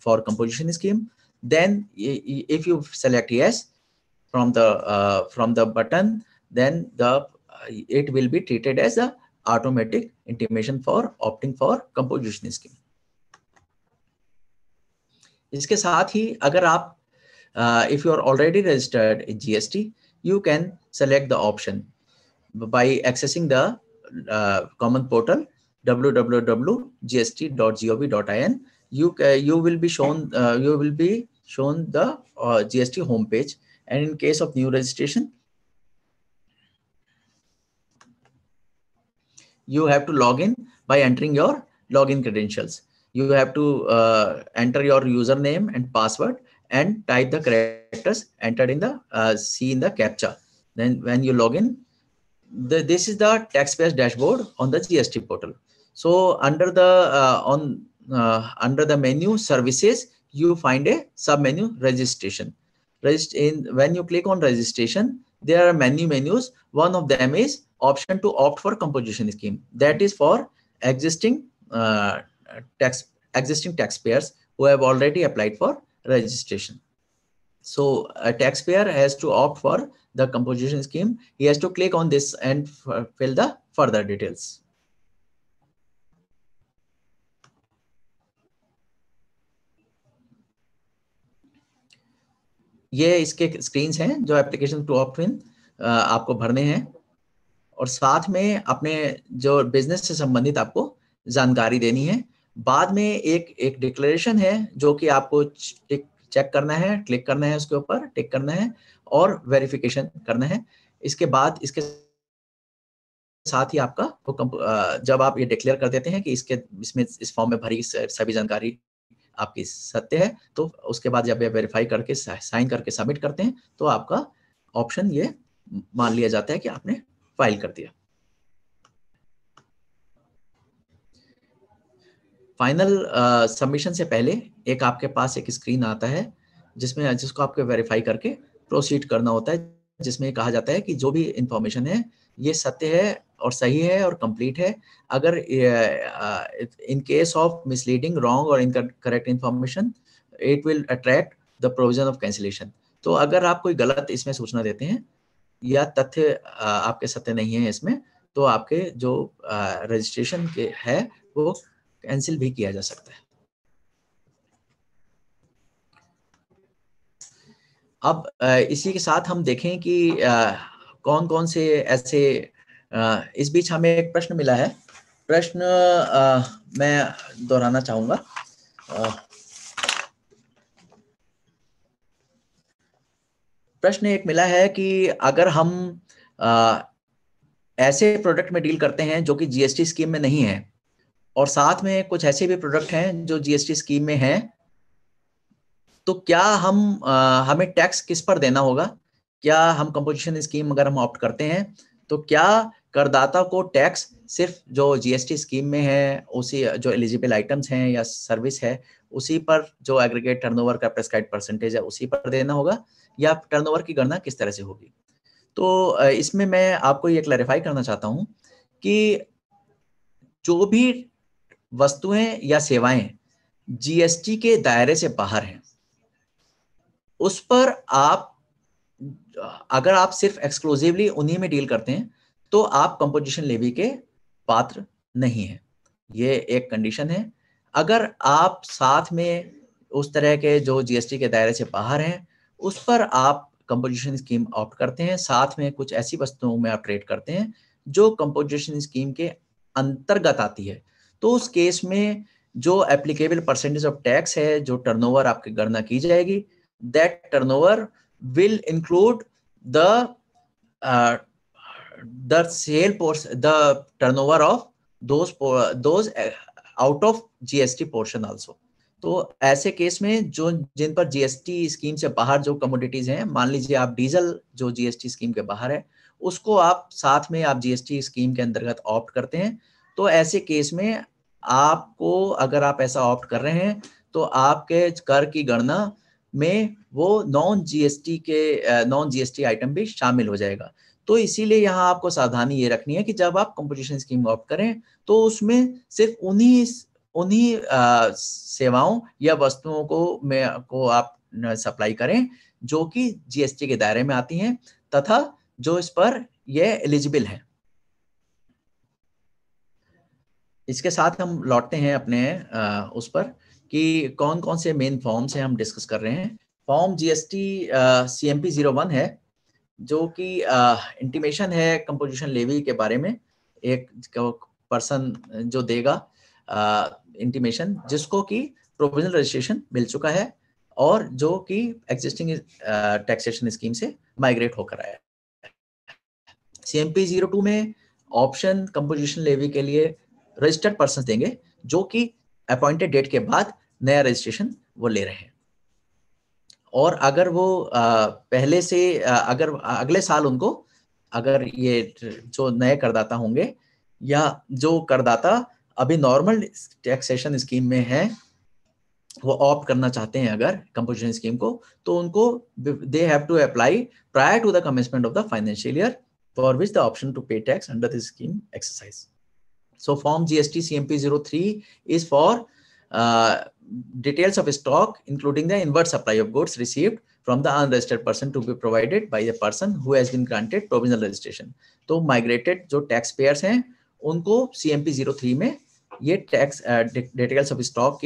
for composition scheme. Then if you select yes from the button, then it will be treated as a automatic intimation for opting for composition scheme. इसके साथ ही अगर आप if you are already registered in GST, you can select the option by accessing the common portal www.gst.gov.in. You will be shown the GST homepage. And in case of new registration, you have to log in by entering your login credentials. You have to enter your username and password and type the characters entered in the C in the CAPTCHA. Then when you log in, this is the taxpayers dashboard on the GST portal. So under the under the menu services, you find a sub menu registration. When you click on registration, there are many menus. One of them is option to opt for composition scheme. That is for existing taxpayers who have already applied for registration. So a taxpayer has to opt for the composition scheme. He has to click on this and fill the further details. ये इसके screens हैं जो application to opt इन आपको भरने हैं, और साथ में अपने जो बिजनेस से संबंधित आपको जानकारी देनी है। बाद में एक डिक्लेरेशन है जो कि आपको चेक करना है, क्लिक करना है, उसके ऊपर टिक करना है और वेरिफिकेशन करना है। इसके बाद इसके साथ ही आपका जब आप ये डिक्लेयर कर देते हैं कि इसमें इस फॉर्म में भरी सभी जानकारी आपकी सत्य है, तो उसके बाद जब ये वेरीफाई करके साइन करके सबमिट करते हैं तो आपका ऑप्शन ये मान लिया जाता है कि आपने फाइल कर दिया। फाइनल सबमिशन से पहले एक आपके पास एक स्क्रीन आता है जिसको आपको वेरीफाई करके प्रोसीड करना होता है, जिसमें कहा जाता है कि जो भी इंफॉर्मेशन है ये सत्य है और सही है और कंप्लीट है। अगर in case of misleading, wrong और incorrect information, it will attract the provision of cancellation. तो अगर आप कोई गलत इसमें सूचना देते हैं या तथ्य आपके सत्य नहीं है इसमें, तो आपके जो रजिस्ट्रेशन के है वो कैंसिल भी किया जा सकता है। अब इसी के साथ हम देखें कि कौन कौन से ऐसे इस बीच हमें एक प्रश्न मिला है। प्रश्न मैं दोहराना चाहूंगा। प्रश्न एक मिला है कि अगर हम ऐसे प्रोडक्ट में डील करते हैं जो कि जीएसटी स्कीम में नहीं है और साथ में कुछ ऐसे भी प्रोडक्ट हैं जो जीएसटी स्कीम में हैं, तो क्या हमें टैक्स किस पर देना होगा? क्या हम कंपोजिशन स्कीम अगर हम ऑप्ट करते हैं तो क्या करदाता को टैक्स सिर्फ जो जीएसटी स्कीम में है उसी जो एलिजिबल आइटम्स हैं या सर्विस है उसी पर जो एग्रीगेट टर्नओवर का प्रेस्क्राइब्ड परसेंटेज है उसी पर देना होगा, या टर्नओवर की गणना किस तरह से होगी? तो इसमें मैं आपको ये क्लैरिफाई करना चाहता हूं कि जो भी वस्तुएं या सेवाएं जीएसटी के दायरे से बाहर हैं उस पर अगर आप सिर्फ एक्सक्लूसिवली उन्हीं में डील करते हैं तो आप कंपोजिशन लेवी के पात्र नहीं हैं। ये एक कंडीशन है। अगर आप साथ में उस तरह के जो जीएसटी के दायरे से बाहर हैं उस पर आप कंपोजिशन स्कीम ऑप्ट करते हैं, साथ में कुछ ऐसी वस्तुओं में आप ट्रेड करते हैं जो कंपोजिशन स्कीम के अंतर्गत आती है, तो उस केस में जो एप्लीकेबल परसेंटेज ऑफ टैक्स है, जो टर्नओवर आपकी गणना की जाएगी, that turnover will include the sale portion, the turnover of those out of GST portion also. तो ऐसे केस में जो जिन पर जीएसटी स्कीम से बाहर जो कमोडिटीज हैं, मान लीजिए आप डीजल जो जीएसटी स्कीम के बाहर है, उसको आप साथ में आप जीएसटी स्कीम के अंतर्गत ऑप्ट करते हैं, तो ऐसे केस में आपको, अगर आप ऐसा ऑप्ट कर रहे हैं, तो आपके कर की गणना में वो नॉन जीएसटी आइटम भी शामिल हो जाएगा। तो इसीलिए यहाँ आपको सावधानी ये रखनी है कि जब आप कंपोजिशन स्कीम ऑप्ट करें तो उसमें सिर्फ उन्हीं सेवाओं या वस्तुओं को आप सप्लाई करें जो कि जीएसटी के दायरे में आती हैं तथा जो इस पर ये एलिजिबल है। इसके साथ हम लौटते हैं अपने उस पर कि कौन कौन से मेन फॉर्म से हम डिस्कस कर रहे हैं। फॉर्म जीएसटी CMP 01 है, जो कि इंटीमेशन है कंपोजिशन लेवी के बारे में। एक पर्सन जो देगा इंटीमेशन जिसको कि प्रोविजनल रजिस्ट्रेशन मिल चुका है और जो कि एग्जिस्टिंग टैक्सेशन स्कीम से माइग्रेट होकर आया है। CMP 02 में ऑप्शन कंपोजिशन लेवी के लिए रजिस्टर्ड पर्सन देंगे जो कि अपॉइंटेड डेट के बाद नया रजिस्ट्रेशन वो ले रहे हैं। और अगर वो पहले से अगर अगले साल उनको, अगर ये जो नए करदाता होंगे या जो करदाता अभी नॉर्मल टैक्सेशन स्कीम में है, वो ऑप्ट करना चाहते हैं अगर कंपोजिशन स्कीम को, तो उनको they have to apply prior to the commencement of the financial year for which the option to pay tax under this scheme exercise. So form GST CMP 03 is for details of stock, including the inward supply of goods received from the unregistered person to be provided by the person who has been granted provisional registration. तो migrated जो tax payers हैं उनको CMP 03 में ये tax details of stock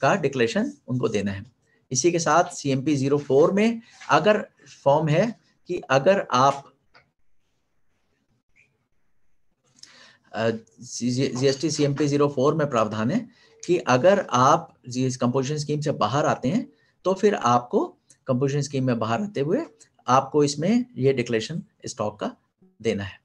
का declaration उनको देना है। इसी के साथ CMP 04 में अगर फॉर्म है कि अगर आप जीएसटी CMP 04 में प्रावधान है कि अगर आप कंपोजिशन स्कीम से बाहर आते हैं तो फिर आपको कंपोजिशन स्कीम में बाहर आते हुए आपको इसमें ये डिक्लेरेशन स्टॉक का देना है।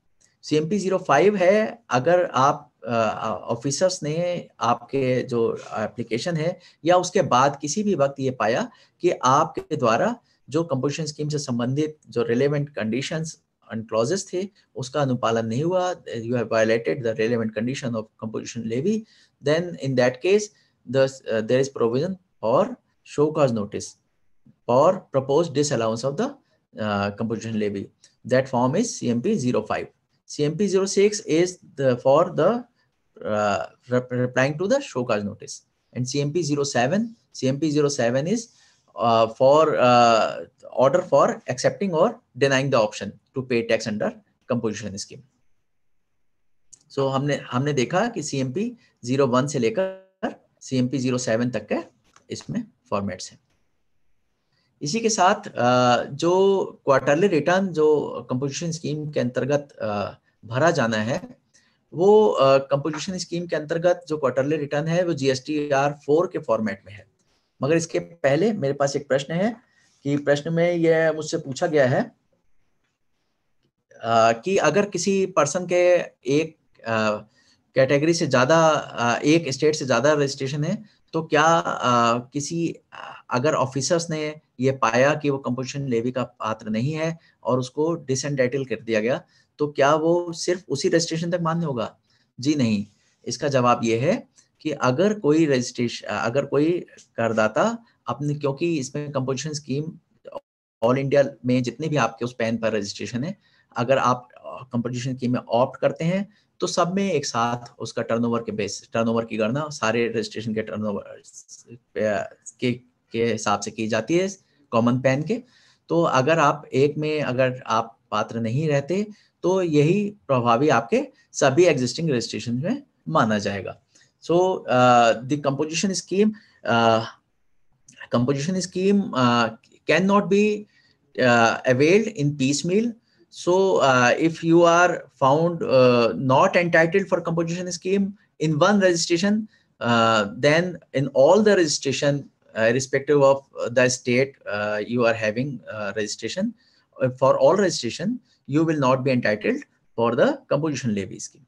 CMP 05 है अगर आप ऑफिसर्स ने आपके जो एप्लीकेशन है या उसके बाद किसी भी वक्त ये पाया कि आपके द्वारा जो कंपोजिशन स्कीम से संबंधित जो रिलेवेंट कंडीशंस and clauses थे उसका अनुपालन नहीं हुआ, you have violated the relevant condition of composition levy, then in that case there is provision for show cause notice for proposed disallowance of the composition levy. That form is CMP 05. CMP 06 is for the replying to the show cause notice, and CMP 07 is for order for accepting or denying the option to pay tax under composition scheme. So हमने देखा कि CMP 01 से लेकर CMP 07 तक के इसमें formats हैं। इसी के साथ जो क्वार्टरली रिटर्न जो कंपोजिशन स्कीम के अंतर्गत भरा जाना है, वो कंपोजिशन स्कीम के अंतर्गत जो क्वार्टरली रिटर्न है वो GSTR 4 के फॉर्मेट में है। मगर इसके पहले मेरे पास एक प्रश्न है कि प्रश्न में यह मुझसे पूछा गया है कि अगर किसी पर्सन के एक कैटेगरी से ज़्यादा, एक स्टेट से ज़्यादा रजिस्ट्रेशन है, तो क्या किसी अगर ऑफिसर्स ने ये पाया कि वो कंपोजिशन लेवी का पात्र नहीं है और उसको डिसएंटाइटल कर दिया गया, तो क्या वो सिर्फ उसी रजिस्ट्रेशन तक मान्य होगा? जी नहीं। इसका जवाब ये है कि अगर कोई रजिस्ट्रेशन, अगर कोई करदाता अपने, क्योंकि इसमें कंपोजिशन स्कीम ऑल इंडिया में जितने भी आपके उस पैन पर रजिस्ट्रेशन है, अगर आप कंपोजिशन स्कीम में ऑप्ट करते हैं तो सब में एक साथ उसका टर्नओवर के बेस, टर्नओवर की गणना सारे रजिस्ट्रेशन के टर्नओवर के हिसाब से की जाती है कॉमन पैन के। तो अगर आप एक में अगर आप पात्र नहीं रहते तो यही प्रभावी आपके सभी एग्जिस्टिंग रजिस्ट्रेशन में माना जाएगा। So the composition scheme can not be availed in piecemeal. So if you are found not entitled for composition scheme in one registration, then in all the registration, irrespective of the state you are having registration, for all registration, you will not be entitled for the composition levy scheme.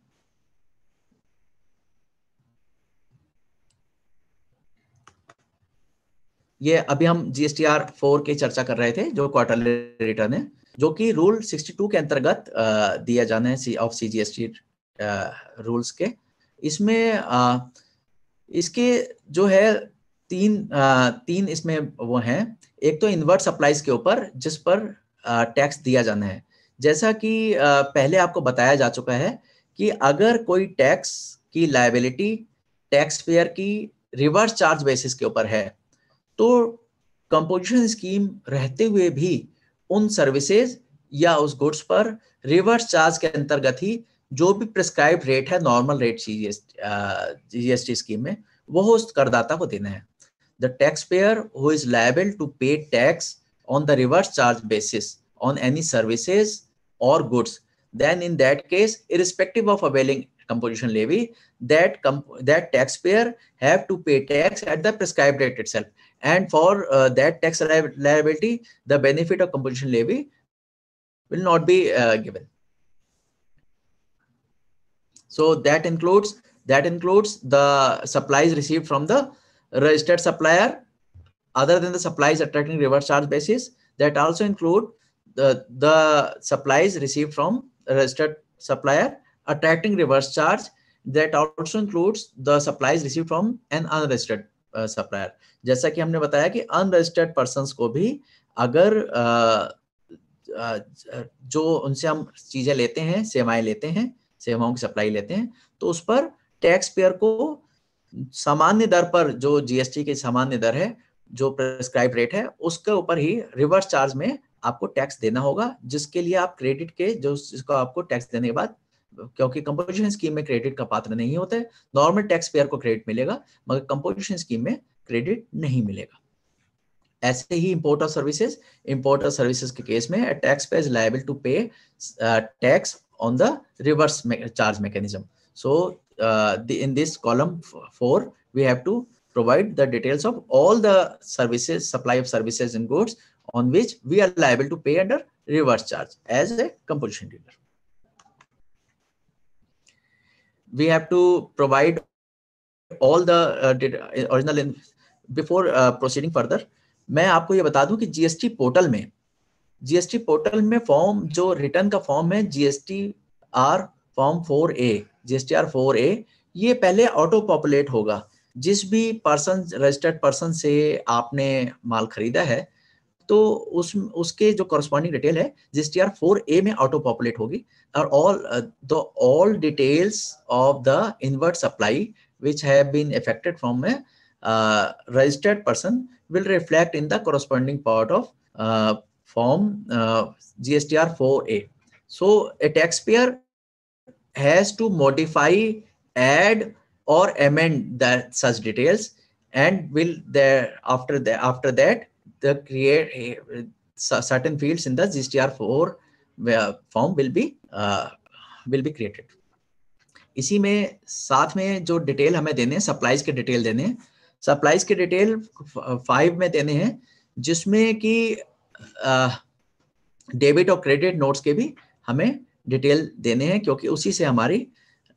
ये अभी हम GSTR 4 की चर्चा कर रहे थे, जो quarterly return है, जो कि रूल 62 के अंतर्गत दिया जाना है ऑफ CGST रूल्स के। इसमें इसके जो है तीन इसमें वो हैं। एक तो इनवर्ट सप्लाईज के ऊपर, जिस पर टैक्स दिया जाना है। जैसा कि पहले आपको बताया जा चुका है कि अगर कोई टैक्स की लायबिलिटी टैक्स पेयर की रिवर्स चार्ज बेसिस के ऊपर है, तो कंपोजिशन स्कीम रहते हुए भी उन सर्विसेज या उस गुड्स पर रिवर्स चार्ज के अंतर्गत ही जो भी प्रिस्क्राइब्ड रेट है, नॉर्मल रेट जीएसटी स्कीम में, वो उस करदाता को देना है। The tax payer who is liable to pay tax on the reverse charge basis on any services और goods, then in that case, irrespective of availing composition levy, that taxpayer have to pay tax at the prescribed rate itself. And for that tax liability, the benefit of composition levy will not be given. So that includes the supplies received from the registered supplier, other than the supplies attracting reverse charge basis. That also include the supplies received from a registered supplier attracting reverse charge. That also includes the supplies received from an unregistered supplier. जैसा कि हमने बताया कि unregistered persons को भी अगर जो उनसे हम चीजें लेते हैं, सेवाएं लेते हैं, सेवाओं की सप्लाई लेते हैं, तो उस पर टैक्स पेयर को सामान्य दर पर, जो जीएसटी की सामान्य दर है, जो प्रिस्क्राइब रेट है, उसके ऊपर ही रिवर्स चार्ज में आपको टैक्स देना होगा, जिसके लिए आप क्रेडिट के जिसको आपको टैक्स देने के बाद, क्योंकि कंपोजिशन स्कीम में क्रेडिट का पात्र नहीं होता है, नॉर्मल टैक्स पेयर को क्रेडिट मिलेगा, मगर कंपोजिशन स्कीम में क्रेडिट नहीं मिलेगा। ऐसे ही इंपोर्ट ऑफ सर्विसेज के केस में tax payer is liable to pay tax on the reverse charge mechanism. So in this column 4 we have to provide the details of all the services, supply of services and goods on which we are liable to pay under reverse charge as a composition dealer. We have to provide all the original before proceeding further. मैं आपको ये बता दूं कि GST portal में form, जो return का form है GSTR form 4A, GSTR 4A, ये पहले ऑटो पॉपुलेट होगा। जिस भी पर्सन, रजिस्टर्ड पर्सन से आपने माल खरीदा है, तो उसके जो कॉरस्पॉन्डिंग डिटेल है GSTR 4A में ऑटो पॉपुलेट होगी, और all details of the inward supply which have been affected from a registered person will reflect in the corresponding part of form GSTR 4A. So a taxpayer has to modify, add or amend that such details, and will there after that the create certain fields in the GSTR 4 form will be created. इसी में साथ में जो detail हमें देने हैं, supplies के detail देने हैं। सप्लाईज के डिटेल 5 में देने हैं, जिसमें कि डेबिट और क्रेडिट नोट्स के भी हमें डिटेल देने हैं, क्योंकि उसी से हमारी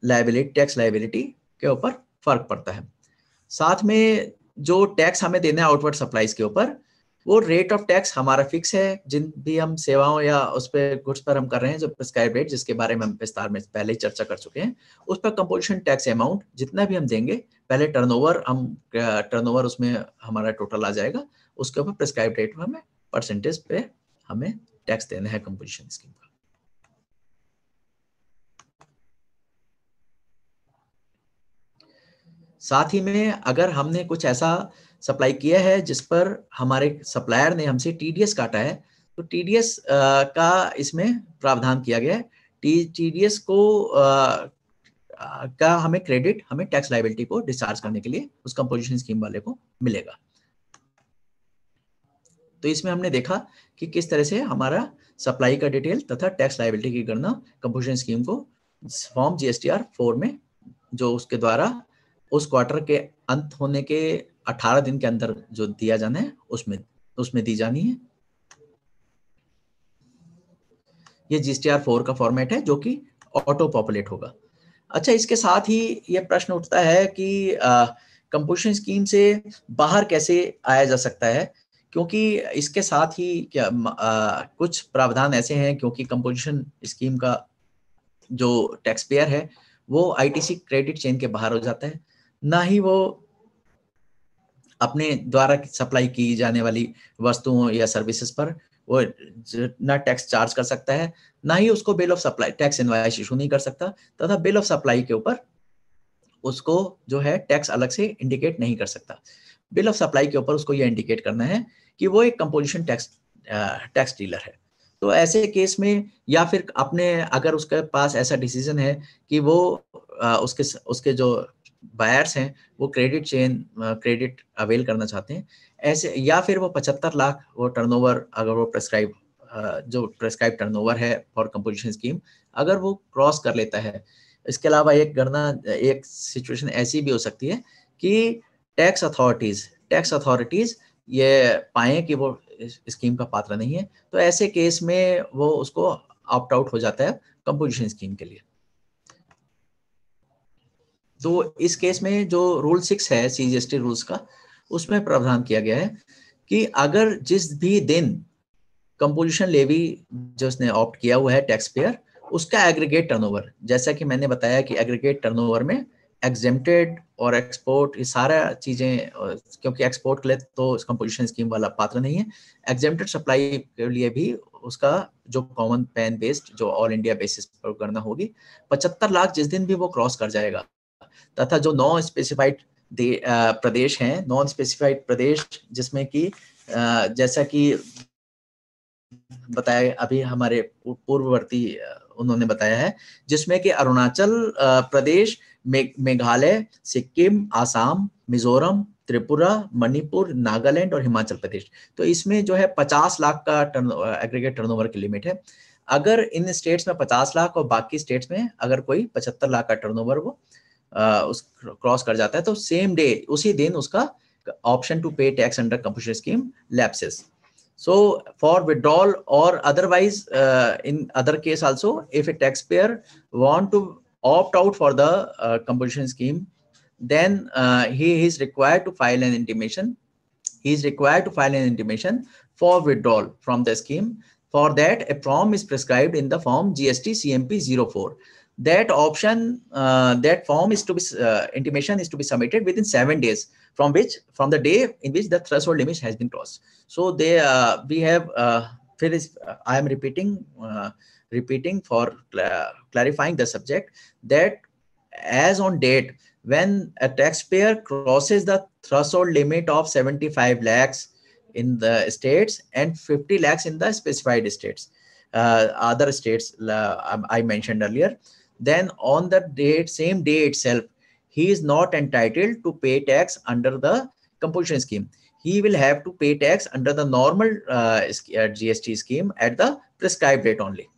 लायबिलिटी, टैक्स लायबिलिटी के ऊपर फर्क पड़ता है। साथ में जो टैक्स हमें देना है आउटवर्ड सप्लाईज के ऊपर, वो रेट ऑफ टैक्स हमारा फिक्स है। जिन भी हम सेवाओं या उस पर गुड्स पर हम कर रहे हैं, जो प्रिस्क्राइब रेट, जिसके बारे में हम विस्तार में पहले ही चर्चा कर चुके हैं, उस पर कंपोजिशन टैक्स अमाउंट जितना भी हम देंगे, पहले टर्नओवर उसमें हमारा टोटल आ जाएगा, उसके ऊपर प्रिस्क्राइब रेट में हमें परसेंटेज पे हमें टैक्स देना है कंपोजिशन स्कीम का। साथ ही में अगर हमने कुछ ऐसा सप्लाई किया है जिस पर हमारे सप्लायर ने हमसे टीडीएस काटा है, तो टीडीएस का इसमें प्रावधान किया गया है। टीडीएस को का हमें क्रेडिट, हमें टैक्स लायबिलिटी को डिस्चार्ज करने के लिए उस कंपोजिशन स्कीम वाले को मिलेगा। तो इसमें हमने देखा कि किस तरह से हमारा सप्लाई का डिटेल तथा टैक्स लायबिलिटी की गणना कंपोजिशन स्कीम को फॉर्म GSTR 4 में, जो उसके द्वारा उस क्वार्टर के अंत होने के 18 दिन के अंदर जो दिया जाना है, उसमें दी जानी है। ये GSTR 4 का फॉर्मेट है, जो कि ऑटो पॉपुलेट होगा। अच्छा, इसके साथ ही ये प्रश्न उठता है कि कंपोजिशन स्कीम से बाहर कैसे आया जा सकता है, क्योंकि इसके साथ ही क्या कुछ प्रावधान ऐसे हैं, क्योंकि कंपोजिशन स्कीम का जो टैक्स पेयर है वो आईटीसी क्रेडिट चेन के बाहर हो जाता है, ना ही वो अपने द्वारा सप्लाई की जाने वाली वस्तुओं या सर्विसेज पर वो ना टैक्स चार्ज कर सकता है, ना ही उसको bill of supply tax invoice issue नहीं कर सकता, तथा बिल ऑफ सप्लाई के ऊपर उसको जो है टैक्स अलग से इंडिकेट नहीं कर सकता। बिल ऑफ सप्लाई के ऊपर उसको ये इंडिकेट करना है कि वो एक कंपोजिशन टैक्स डीलर है। तो ऐसे केस में, या फिर अपने अगर उसके पास ऐसा डिसीजन है कि वो उसके जो बायर्स हैं वो क्रेडिट अवेल करना चाहते हैं ऐसे, या फिर वो 75 लाख वो टर्नओवर अगर वो प्रेस्क्राइब टर्नओवर है फॉर कंपोजिशन स्कीम अगर वो क्रॉस कर लेता है। इसके अलावा एक सिचुएशन ऐसी भी हो सकती है कि टैक्स अथॉरिटीज ये पाए कि वो स्कीम का पात्र नहीं है, तो ऐसे केस में वो उसको ऑप्ट आउट हो जाता है कंपोजिशन स्कीम के लिए। तो इस केस में जो रूल 6 है सीजीएसटी रूल्स का, उसमें प्रावधान किया गया है कि अगर जिस भी दिन कंपोजिशन लेवी जो उसने ऑप्ट किया हुआ है टैक्स पेयर, उसका एग्रीगेट टर्नओवर, जैसा कि मैंने बताया कि एग्रीगेट टर्नओवर में एग्जेम्प्टेड और एक्सपोर्ट ये सारा चीजें, क्योंकि एक्सपोर्ट के लिए तो कंपोजिशन स्कीम वाला पात्र नहीं है, एग्जेम्प्टेड सप्लाई के लिए भी उसका जो कॉमन पैन बेस्ड जो ऑल इंडिया बेसिस पर करना होगी, 75 लाख जिस दिन भी वो क्रॉस कर जाएगा, तथा जो नॉन स्पेसिफाइड प्रदेश हैं, नॉन स्पेसिफाइड प्रदेश जिसमें कि जैसा कि बताया अभी हमारे पूर्ववर्ती उन्होंने बताया है, जिसमें कि अरुणाचल प्रदेश, मेघालय, सिक्किम, आसाम, मिजोरम, त्रिपुरा, मणिपुर, नागालैंड और हिमाचल प्रदेश। तो इसमें जो है 50 लाख का एग्रीगेट टर्नओवर की लिमिट है। अगर इन स्टेट्स में 50 लाख और बाकी स्टेट्स में अगर कोई 75 लाख का टर्नओवर वो उस क्रॉस कर जाता है, तो सेम डे उसी दिन उसका option to pay tax under composition scheme lapses. So for withdrawal or otherwise in other case also, if a taxpayer want to opt out for the composition scheme, then he is required to file an intimation. He is required to file an intimation for withdrawal from the scheme. For that, a form is prescribed in the form GST CMP 04. That option, that form is to be intimation is to be submitted within 7 days from the day in which the threshold limit has been crossed. So we have I am repeating for clarifying the subject, that as on date when a taxpayer crosses the threshold limit of 75 lakhs in the states and 50 lakhs in the specified states, other states I mentioned earlier, then on the same day itself, he is not entitled to pay tax under the composition scheme. He will have to pay tax under the normal GST scheme at the prescribed rate only.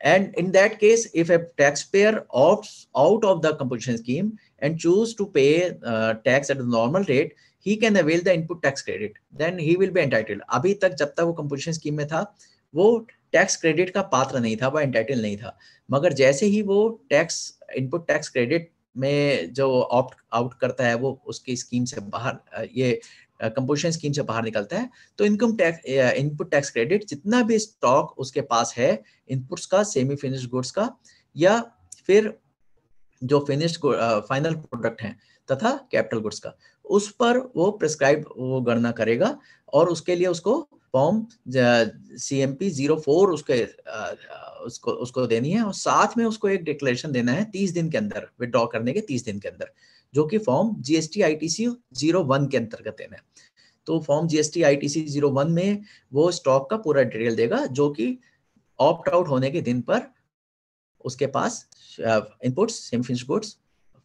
And in that case, if a taxpayer opts out of the composition scheme and choose to pay tax at the normal rate, he can avail the input tax credit. Then he will be entitled. अभी तक जब तक वो composition scheme में था, वो tax credit का पात्र नहीं था, वो एंटाइटल नहीं था, मगर जैसे ही वो इनपुट टैक्स क्रेडिट में जो ऑप्ट आउट करता है, वो उसकी स्कीम से बाहर, ये कंपोजिशन स्कीम से बाहर निकलता है, तो इनपुट टैक्स क्रेडिट जितना भी स्टॉक उसके पास है इनपुट्स का, सेमी फिनिश्ड गुड्स का, या फिर जो फिनिश्ड फाइनल प्रोडक्ट है तथा कैपिटल गुड्स का, उस पर वो प्रिस्क्राइब वो गणना करेगा, और उसके लिए उसको फॉर्म CMP 04 उसको देनी है, और साथ में उसको एक डिक्लेरेशन देना है 30 दिन के अंदर, विड्रॉ करने के 30 दिन के अंदर, जो कि फॉर्म GST ITC 01 के अंतर्गत देना है। तो फॉर्म GST ITC 01 में वो स्टॉक का पूरा डिटेल देगा, जो कि ऑप्ट आउट होने के दिन पर उसके पास inputs, semi finished goods,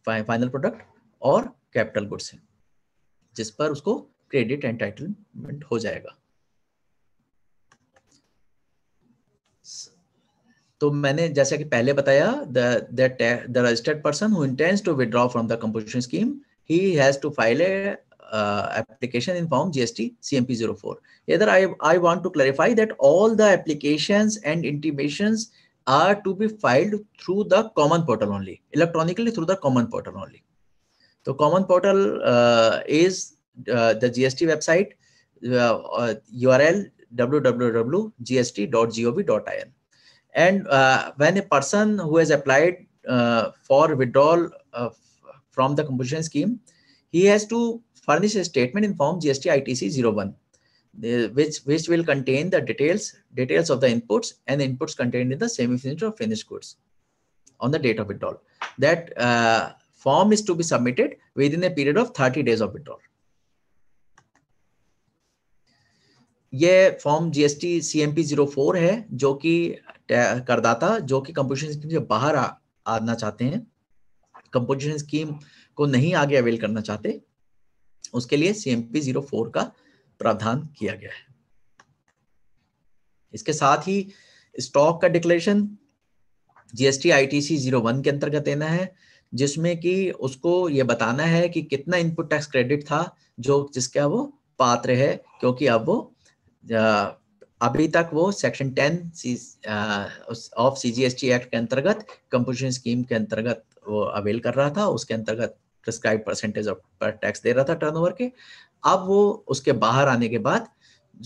final product और कैपिटल गुड्स हैं, जिस पर उसको क्रेडिट एंटाइटलमेंट हो जाएगा। तो मैंने जैसा कि पहले बताया, the registered person who intends to withdraw from the composition scheme, he has to file a application in form GST CMP 04. Either I want to clarify that all the applications and intimations are to be filed through the common portal only, electronically through the common portal only. तो common portal is the GST website, URL www.gst.gov.in. And when a person who has applied for withdrawal from the composition scheme, he has to furnish a statement in form GST ITC 01, which will contain the details of the inputs and the inputs contained in the semi-finished or finished goods on the date of withdrawal. That form is to be submitted within a period of 30 days of withdrawal. ये form GST CMP 04 है, जो कि करदाता जो कि composition scheme से बाहर आना चाहते हैं, कंपोजिशन स्कीम को नहीं आगे अवेल करना चाहते, उसके लिए CMP 04 का प्रावधान किया गया है। इसके साथ ही स्टॉक का डिक्लेरेशन GST ITC 01 के अंतर्गत देना है, जिसमें कि उसको ये बताना है कि कितना इनपुट टैक्स क्रेडिट था जो जिसका वो पात्र है, क्योंकि अब वो अभी तक वो सेक्शन 10 ऑफ CGST एक्ट के अंतर्गत कंपोजिशन स्कीम के अंतर्गत वो अवेल कर रहा था, उसके अंतर्गत प्रिस्क्राइब परसेंटेज पर टैक्स दे रहा था टर्नओवर के। अब वो उसके बाहर आने के बाद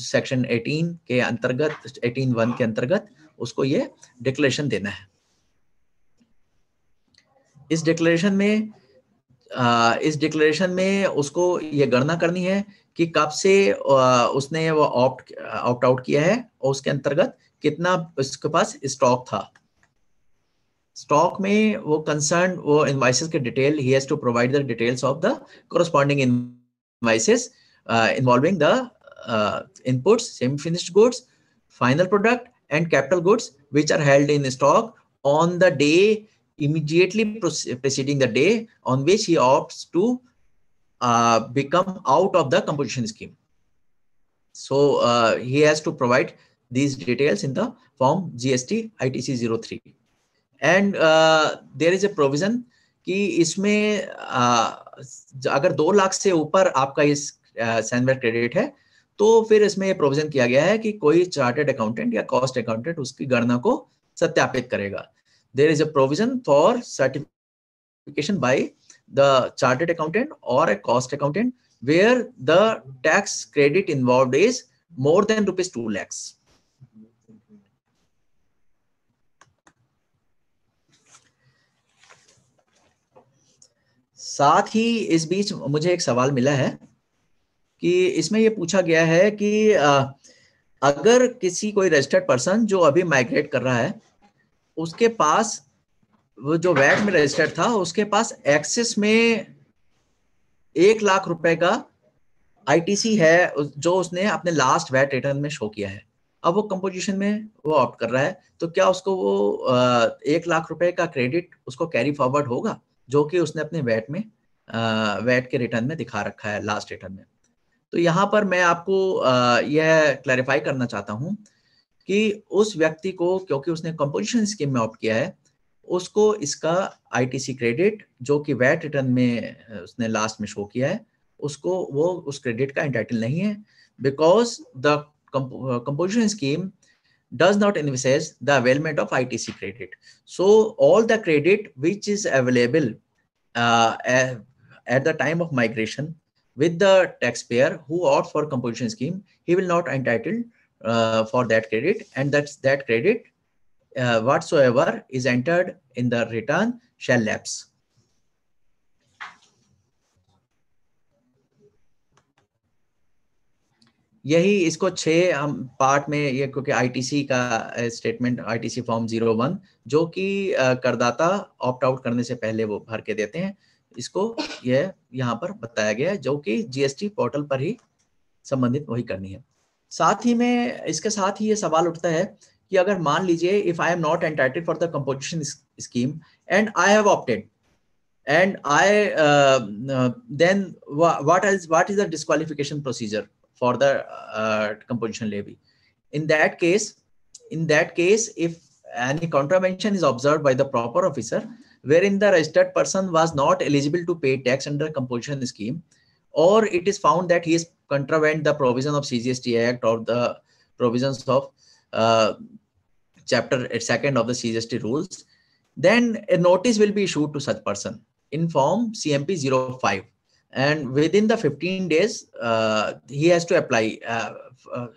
सेक्शन 18 के अंतर्गत 18(1) के अंतर्गत उसको ये डिक्लेरेशन देना है। इस डिक्लेरेशन में उसको ये गणना करनी है कि कब से उसने वो ऑप्ट आउट किया है और उसके अंतर्गत कितना उसके पास स्टॉक था। स्टॉक में वो कंसर्न वो इनवाइसेस के detail, he has to provide the details of the corresponding invoices involving the inputs, semi-finished goods, final product, and capital goods which are held in stock on the day immediately preceding the day on which he opts to become out of the composition scheme. So he has to provide these details in the form GST ITC 03. And there is a provision कि इसमें अगर 2 लाख से ऊपर आपका इस सैंडवेयर credit है, तो फिर इसमें प्रोविजन किया गया है कि कोई चार्टर्ड अकाउंटेंट या कॉस्ट अकाउंटेंट उसकी गणना को सत्यापित करेगा। There is a provision for certification by the chartered accountant और a cost accountant where the tax credit involved is more than ₹2 lakh. साथ ही इस बीच मुझे एक सवाल मिला है कि इसमें ये पूछा गया है कि अगर किसी कोई रजिस्टर्ड पर्सन जो अभी माइग्रेट कर रहा है, उसके पास वो जो वैट में रजिस्टर्ड था, उसके पास एक्सेस में 1 लाख रुपए का ITC है जो उसने अपने लास्ट वैट रिटर्न में शो किया है। अब वो कंपोजिशन में वो ऑप्ट कर रहा है, तो क्या उसको वो 1 लाख रुपए का क्रेडिट उसको कैरी फॉरवर्ड होगा जो कि उसने अपने वैट के रिटर्न में दिखा रखा है लास्ट रिटर्न में। तो यहाँ पर मैं आपको यह क्लैरिफाई करना चाहता हूँ कि उस व्यक्ति को, क्योंकि उसने कंपोजिशन स्कीम में ऑप्ट किया है, उसको इसका ITC क्रेडिट जो कि वैट रिटर्न में उसने लास्ट में शो किया है, उसको वो उस क्रेडिट का एंटाइटल नहीं है, because the composition scheme does not envisage the availment of ITC credit. So all the credit which is available at the time of migration with the taxpayer who opts for composition scheme, he will not entitled for that credit, and that credit whatsoever is entered in the return shall lapse. यही इसको 6 हम part में ये, क्योंकि ITC का statement ITC form 01 जो कि करदाता ऑप्ट आउट करने से पहले वो भर के देते हैं, इसको ये यहाँ पर बताया गया है, जो कि GST पोर्टल पर ही संबंधित वही करनी है। साथ ही में इसके साथ ही ये सवाल उठता है कि अगर मान लीजिए if I am not entitled for the composition scheme and I have opted and then what is the disqualification procedure for the composition levy? In that case, if any contravention is observed by the proper officer wherein the registered person was not eligible to pay tax under composition scheme, or it is found that he is contravened the provision of CGST Act or the provisions of chapter 2 of the CGST rules, then a notice will be issued to such person. in form CMP 05, and within the 15 days he has to apply.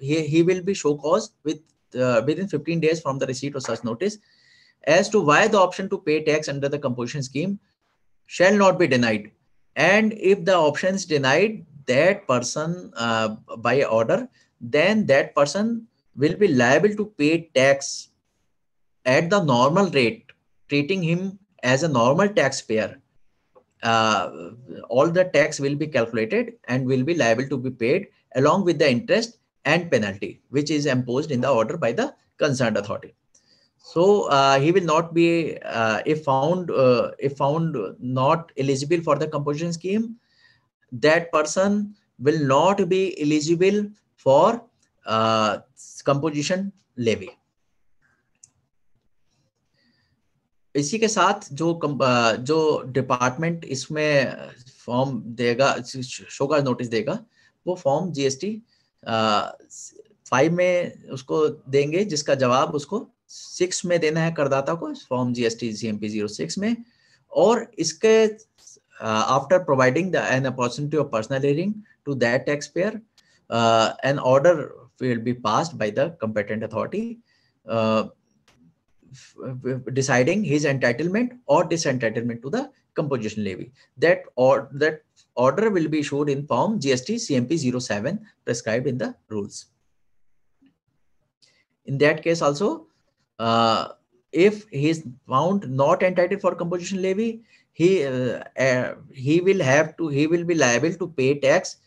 He will be show cause with within 15 days from the receipt of such notice as to why the option to pay tax under the composition scheme shall not be denied. And if the option is denied, that person by order, then that person will be liable to pay tax at the normal rate, treating him as a normal taxpayer. All the tax will be calculated and will be liable to be paid along with the interest and penalty, which is imposed in the order by the concerned authority. So he will not be, if found not eligible for the composition scheme, that person will not be eligible for composition levy. इसी के साथ जो department इसमें form देगा, show का notice देगा, वो form GST 5 में उसको देंगे, जिसका जवाब उसको 6 में देना है करदाता को, फॉर्म GST CMP 06 में. और इसके after providing an opportunity of personal hearing to that taxpayer, an order will be passed by the competent authority deciding his entitlement or disentitlement to the composition levy. That order will be issued in form GST CMP 07 prescribed in the rules. In that case also, if he is found not entitled for composition levy, he will be liable to pay tax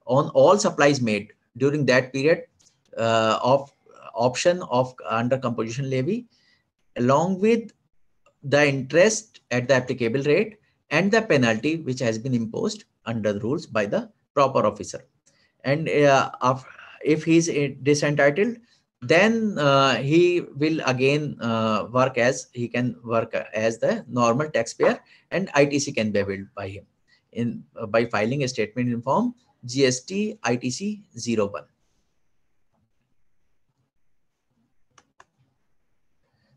on all supplies made during that period of option of under composition levy, along with the interest at the applicable rate and the penalty which has been imposed under the rules by the proper officer. And if he is disentitled, then he will again work as the normal taxpayer, and ITC can be availed by him by filing a statement in form GST ITC 01.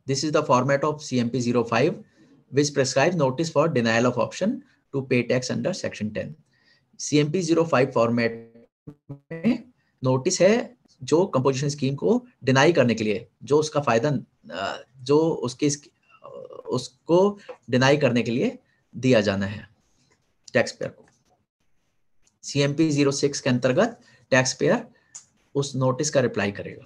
This is the format of CMP 05, which prescribes notice for denial of option to pay tax under section 10. CMP 05 format में notice है जो composition scheme को deny करने के लिए, जो उसका फायदा जो उसको डिनाई करने के लिए दिया जाना है टैक्सपेयर को. CMP 06 के अंतर्गत टैक्सपेयर उस नोटिस का रिप्लाई करेगा.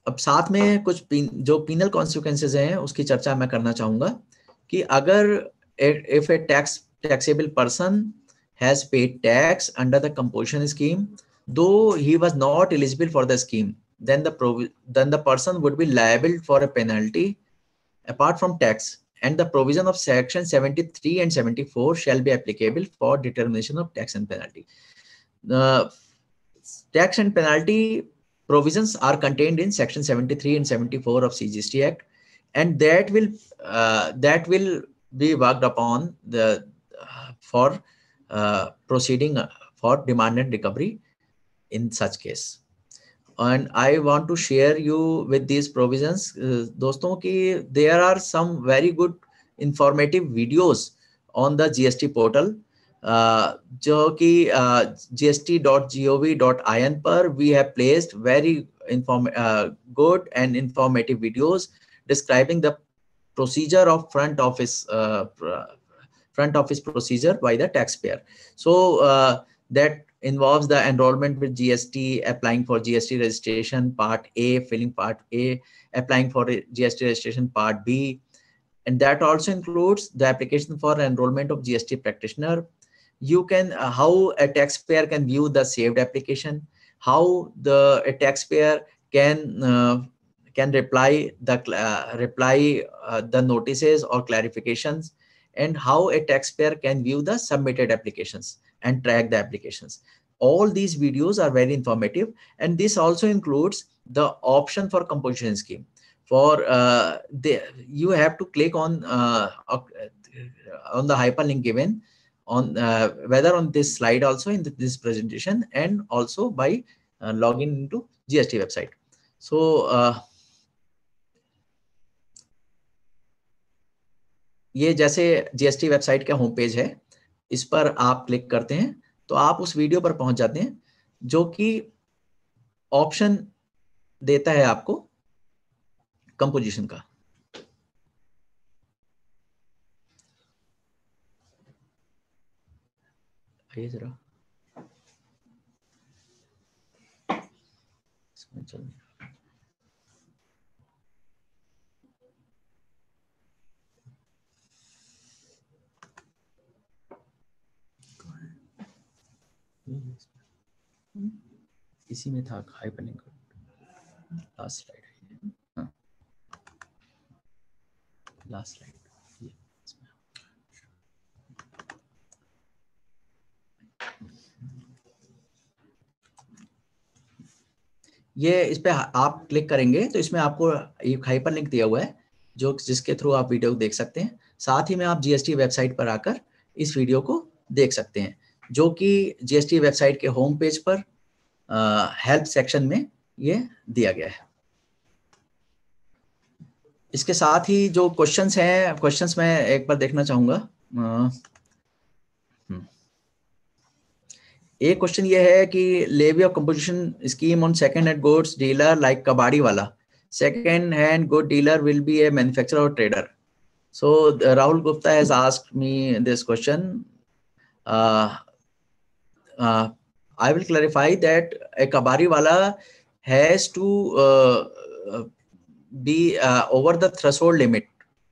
अब साथ में कुछ जो पीनल कॉन्सिक्वेंसेज हैं उसकी चर्चा मैं करना चाहूंगा कि अगर if a taxable person has paid tax under the composition scheme, though he was not eligible for the scheme, then the person would be liable for a penalty apart from tax, and the provision of section 73 and 74 shall be applicable for determination of tax and penalty. Tax and penalty provisions are contained in section 73 and 74 of CGST Act, and that will be worked upon for proceeding for demand and recovery in such case. And I want to share you with these provisions, दोस्तों कि there are some very good informative videos on the GST portal, जो कि gst.gov.in पर we have placed very good and informative videos describing the procedure of front office procedure by the taxpayer. So that involves the enrollment with GST, applying for GST registration part A, filling part A, applying for GST registration part B, and that also includes the application for enrollment of GST practitioner. You can how a taxpayer can view the saved application, how a taxpayer can reply the notices or clarifications, and how a taxpayer can view the submitted applications and track the applications. All these videos are very informative, and this also includes the option for composition scheme. For you have to click on the hyperlink given on whether on this slide also in this presentation, and also by logging into GST website. So ये जैसे GST website का home page है, इस पर आप click करते हैं तो आप उस वीडियो पर पहुंच जाते हैं जो कि ऑप्शन देता है आपको कंपोजिशन का। आइए जरा, इसमें चल इसी में था हाइपरलिंक, लास्ट स्लाइड है, हाँ लास्ट स्लाइड। ये इस पे आप क्लिक करेंगे तो इसमें आपको एक हाइपर लिंक दिया हुआ है जो जिसके थ्रू आप वीडियो देख सकते हैं। साथ ही में आप जीएसटी वेबसाइट पर आकर इस वीडियो को देख सकते हैं जो कि जीएसटी वेबसाइट के होम पेज पर हेल्प सेक्शन में ये दिया गया है। इसके साथ ही जो क्वेश्चंस हैं, क्वेश्चंस मैं एक बार देखना चाहूंगा। एक क्वेश्चन ये है कि levy of composition scheme on second hand goods dealer like kabadi wala, second hand good dealer will be a manufacturer और trader. So Rahul Gupta has asked me this question. I will clarify that a kabari wala has to be over the threshold limit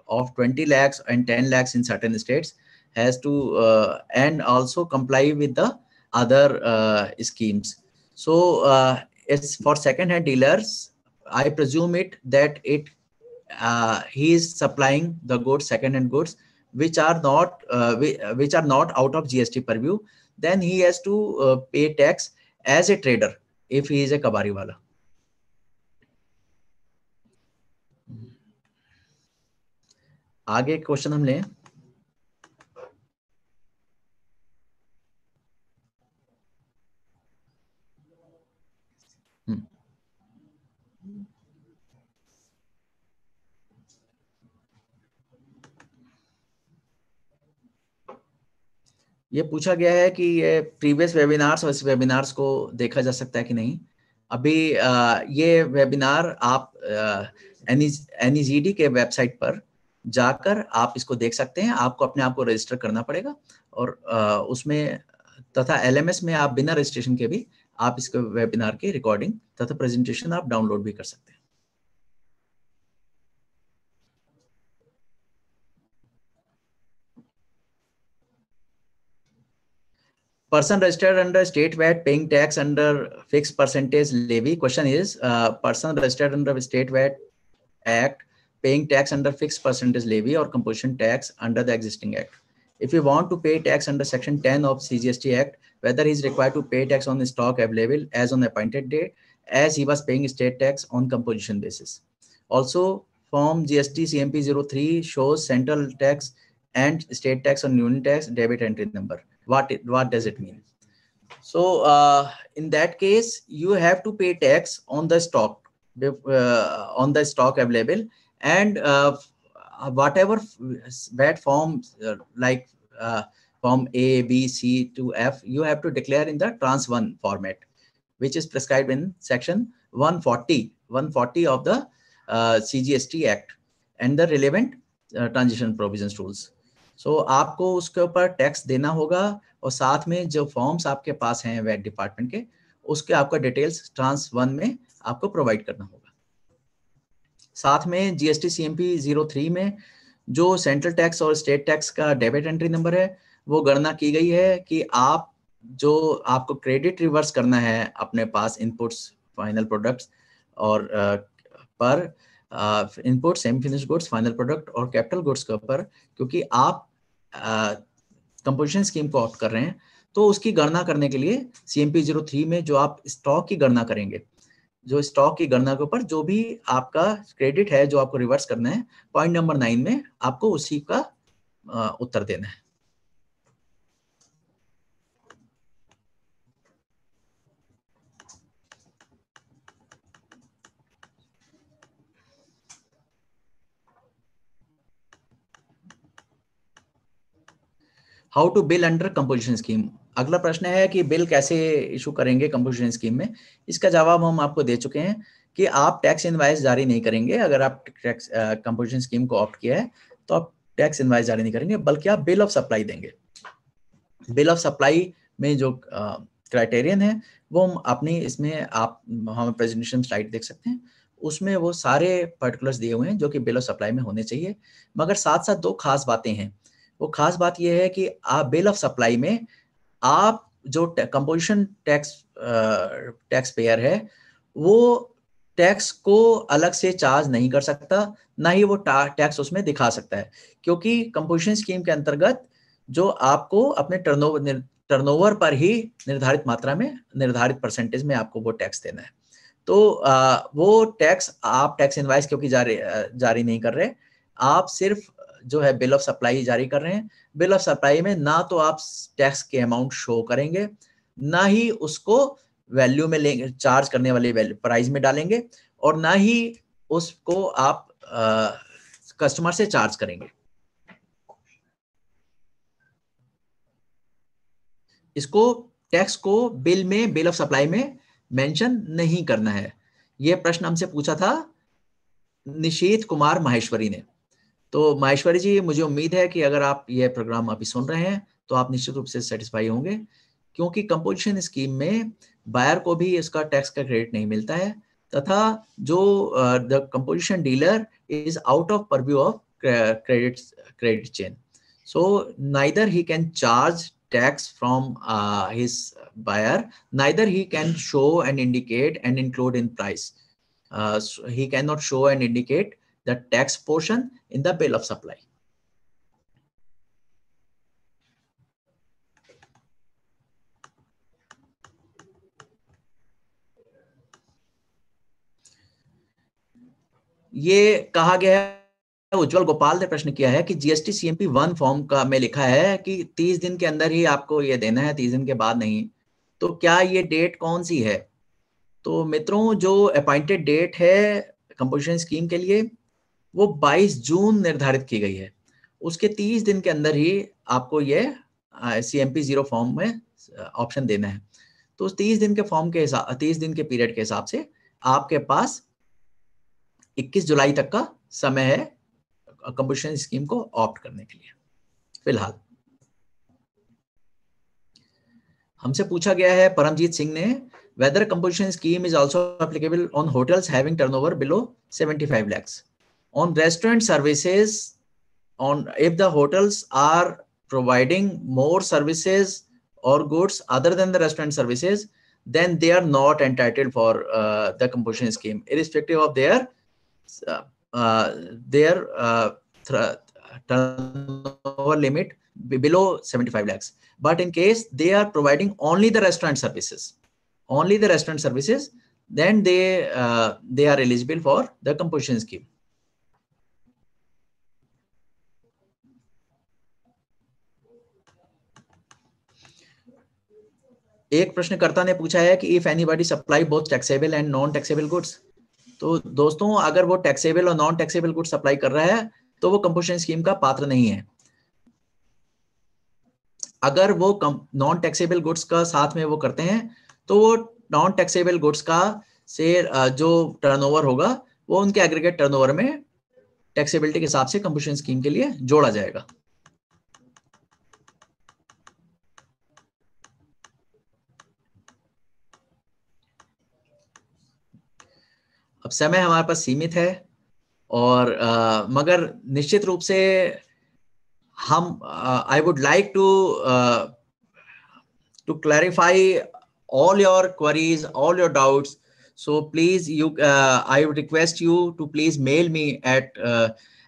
of 20 lakhs and 10 lakhs in certain states, has to and also comply with the other schemes. So it's for second hand dealers, I presume it that it he is supplying the goods, second hand goods which are not out of GST purview, then he has to pay tax as a trader if he is a kabari wala. आगे question हम लें। ये पूछा गया है कि ये previous webinars और इस वेबिनार्स को देखा जा सकता है कि नहीं। अभी ये वेबिनार आप NEGD के वेबसाइट पर जाकर आप इसको देख सकते हैं। आपको अपने आप को रजिस्टर करना पड़ेगा और उसमें तथा LMS में आप बिना रजिस्ट्रेशन के भी आप इसके वेबिनार की रिकॉर्डिंग तथा प्रेजेंटेशन आप डाउनलोड भी कर सकते हैं। Person registered under state VAT paying tax under fixed percentage levy. Question is, person registered under state VAT Act paying tax under fixed percentage levy or composition tax under the existing act. If you want to pay tax under section 10 of CGST Act, whether he is required to pay tax on the stock available as on the appointed date, as he was paying state tax on composition basis. Also, Form GST CMP 03 shows central tax and state tax on union tax debit entry number. What does it mean? So in that case, you have to pay tax on the stock available, and whatever VAT forms like form A, B, C to F, you have to declare in the trans 1 format, which is prescribed in section 140 of the CGST Act and the relevant transition provisions rules. So आपको उसके ऊपर tax देना होगा और साथ में जो forms आपके पास हैं वैट डिपार्टमेंट के, उसके आपका डिटेल्स ट्रांस 1 में आपको प्रोवाइड करना होगा। साथ में GST CMP 03 में जो सेंट्रल टैक्स और स्टेट टैक्स का डेबिट एंट्री नंबर है, वो गणना की गई है कि आप जो आपको क्रेडिट रिवर्स करना है अपने पास इनपुट्स, फाइनल प्रोडक्ट्स और पर input, semi finished goods, final product और कैपिटल गुड्स के ऊपर, क्योंकि आप कंपोजिशन स्कीम को ऑप्ट कर रहे हैं, तो उसकी गणना करने के लिए CMP 03 में जो आप स्टॉक की गणना करेंगे, जो स्टॉक की गणना के ऊपर जो भी आपका क्रेडिट है जो आपको रिवर्स करना है, पॉइंट नंबर 9 में आपको उसी का उत्तर देना है। How to bill under composition scheme. अगला प्रश्न है कि बिल कैसे इशू करेंगे कंपोजिशन स्कीम में। इसका जवाब हम आपको दे चुके हैं कि आप टैक्स इनवाइस जारी नहीं करेंगे। अगर आप टैक्स कंपोजिशन स्कीम को ऑप्ट किया है तो आप टैक्स इनवाइस जारी नहीं करेंगे, बल्कि आप बिल ऑफ सप्लाई देंगे। बिल ऑफ सप्लाई में जो क्राइटेरियन है वो हम अपनी इसमें आप हम प्रेजेंटेशन स्लाइड देख सकते हैं, उसमें वो सारे पर्टिकुलर्स दिए हुए हैं जो कि बिल ऑफ सप्लाई में होने चाहिए। मगर साथ साथ दो खास बातें हैं। वो खास बात ये है कि आप बिल ऑफ सप्लाई में आप जो कंपोजिशन टैक्स पेयर है वो टैक्स को अलग से चार्ज नहीं कर सकता, ना ही वो टैक्स उसमें दिखा सकता है, क्योंकि कंपोजिशन स्कीम के अंतर्गत जो आपको अपने टर्नओवर पर ही निर्धारित मात्रा में, निर्धारित परसेंटेज में आपको वो टैक्स देना है। तो वो टैक्स आप टैक्स इनवाइस क्योंकि जारी नहीं कर रहे, आप सिर्फ जो है बिल ऑफ सप्लाई जारी कर रहे हैं। बिल ऑफ सप्लाई में ना तो आप टैक्स के अमाउंट शो करेंगे, ना ही उसको वैल्यू में लेंगे, चार्ज करने वाले प्राइस में डालेंगे, और ना ही उसको आप कस्टमर से चार्ज करेंगे। इसको टैक्स को बिल में, बिल ऑफ सप्लाई में मेंशन नहीं करना है। यह प्रश्न हमसे पूछा था निशीत कुमार माहेश्वरी ने। तो माहेश्वरी जी, मुझे उम्मीद है कि अगर आप ये प्रोग्राम अभी सुन रहे हैं तो आप निश्चित रूप से सेटिस्फाई होंगे, क्योंकि कंपोजिशन स्कीम में बायर को भी इसका टैक्स का क्रेडिट नहीं मिलता है, तथा जो the composition dealer is out of purview of credit chain, so neither he can charge tax from his buyer, neither he can show and indicate and include in price. So he cannot show and indicate the tax portion in the bill of supply. ये कहा गया है, उज्जवल गोपाल ने प्रश्न किया है कि GST CMP 1 form का में लिखा है कि 30 दिन के अंदर ही आपको ये देना है, 30 दिन के बाद नहीं। तो क्या ये डेट कौन सी है? तो मित्रों, जो अपॉइंटेड डेट है कंपोजिशन स्कीम के लिए वो 22 जून निर्धारित की गई है। उसके 30 दिन के अंदर ही आपको ये सीएमपी 0 फॉर्म में ऑप्शन देना है। तो उस 30 दिन के फॉर्म के हिसाब, 30 दिन के पीरियड के हिसाब से आपके पास 21 जुलाई तक का समय है कंपोजिशन स्कीम को ऑप्ट करने के लिए। फिलहाल हमसे पूछा गया है परमजीत सिंह ने, whether composition scheme is also applicable on hotels having turnover below 75 lakhs. On restaurant services, on if the hotels are providing more services or goods other than the restaurant services, then they are not entitled for the composition scheme, irrespective of their turnover limit below 75 lakhs. But in case they are providing only the restaurant services, then they are eligible for the composition scheme. एक प्रश्नकर्ता ने पूछा है कि if anybody supply both taxable and non taxable goods, तो दोस्तों अगर वो taxable और नॉन टैक्सेबल गुड्स सप्लाई कर रहा है तो वो कंपोजिशन स्कीम का पात्र नहीं है। अगर वो नॉन टैक्सेबल गुड्स का साथ में वो करते हैं तो वो नॉन टैक्सेबल गुड्स का से जो टर्नओवर होगा वो उनके एग्रीगेट टर्नओवर में टैक्सेबिलिटी के हिसाब से कंपोजिशन स्कीम के लिए जोड़ा जाएगा। अब समय हमारे पास सीमित है और मगर निश्चित रूप से हम I would like to clarify all your queries, all your doubts. So please, I would request you to please mail me at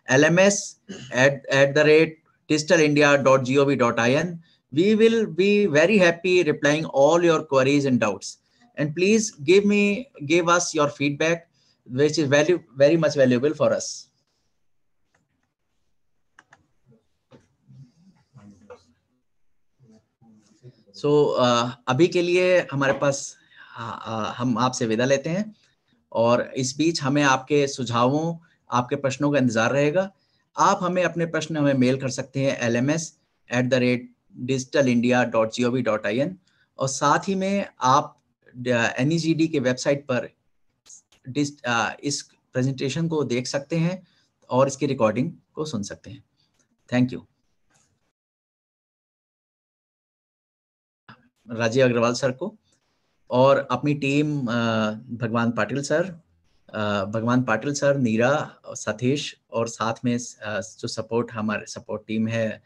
lms@digitalindia.gov.in. We will be very happy replying all your queries and doubts. And please give us your feedback, which is very much valuable for us. So अभी के लिए हमारे पास हम आपसे विदा लेते हैं और इस बीच हमें आपके सुझावों, आपके प्रश्नों का इंतजार रहेगा। आप हमें अपने प्रश्न हमें मेल कर सकते हैं lms@ digitalindia.gov.in, और साथ ही में आप NEGD के वेबसाइट पर इस प्रेजेंटेशन को देख सकते हैं और इसकी रिकॉर्डिंग को सुन सकते हैं। Thank you. Rajeev Agrawal sir को और अपनी टीम भगवान पाटिल सर, नीरा, सतीश, और साथ में जो हमारे सपोर्ट टीम है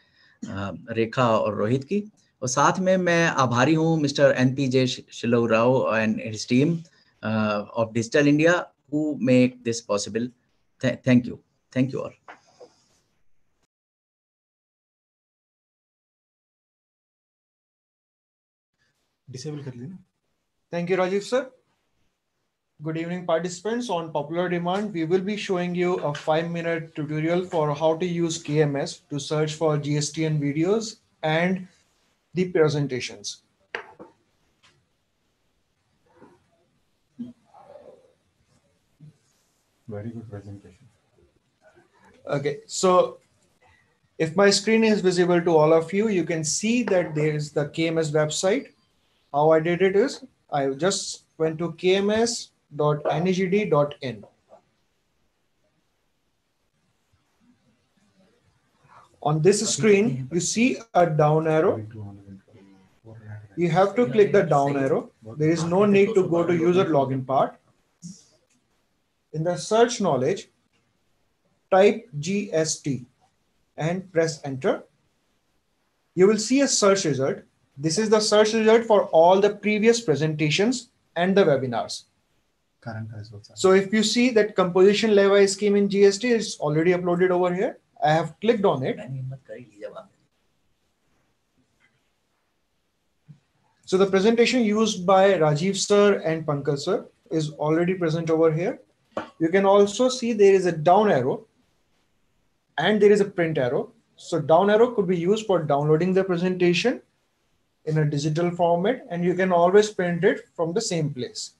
रेखा और रोहित की, और साथ में मैं आभारी हूँ mister NPJ Shilo Rao and his team of Digital India who make this possible. Thank you all. Disable कर लेना. Thank you, Rajiv sir. Good evening, participants. On popular demand, we will be showing you a 5-minute tutorial for how to use KMS to search for GSTN videos and the presentations. Very good presentation. Okay, so if my screen is visible to all of you, you can see that there is the KMS website. How I did it is I just went to kms.negd.in. On this screen, you see a down arrow. You have to click the down arrow. There is no need to go to user login part. In the search knowledge, type GST and press enter. You will see a search result. This is the search result for all the previous presentations and the webinars. So if you see that composition Levi scheme in GST is already uploaded over here, I have clicked on it. So the presentation used by Rajiv sir and Pankaj sir is already present over here. You can also see there is a down arrow and there is a print arrow. So down arrow could be used for downloading the presentation in a digital format, and you can always print it from the same place.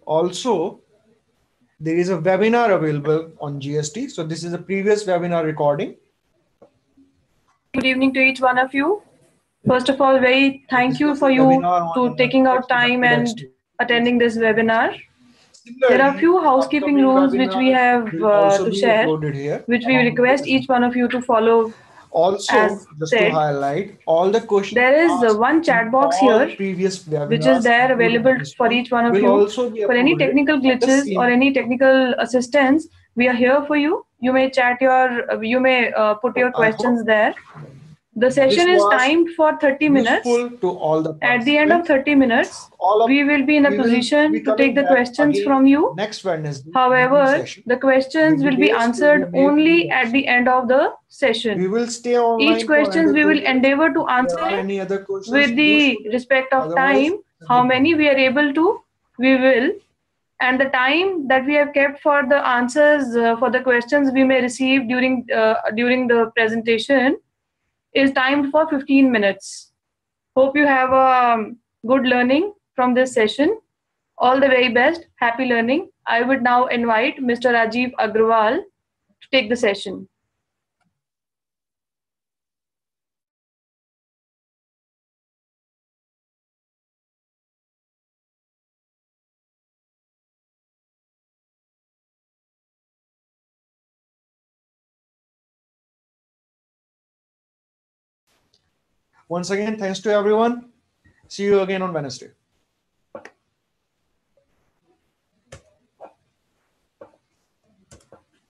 Also, there is a webinar available on GST. So this is a previous webinar recording. Good evening to each one of you. First of all, thank you for you to taking out time and attending this webinar. There are few housekeeping rules which we have to share, which we request each one of you to follow. Also, just to highlight all the questions. There is one chat box here, which is there available for each one of you. For any technical glitches or any technical assistance, we are here for you. You may put your questions there. The session is timed for 30 minutes. At the end of 30 minutes, we will be in a position to take the questions from you. Next Wednesday. However, the questions will be answered only at the end of the session. We will stay online. Each question we will endeavor to answer with the respect of time. How many we are able to, we will. And the time that we have kept for the answers for the questions we may receive during the presentation is timed for 15 minutes. Hope you have a good learning from this session. All the very best. Happy learning. I would now invite Mr. Rajiv Agrawal to take the session. Once again, thanks to everyone. See you again on Wednesday.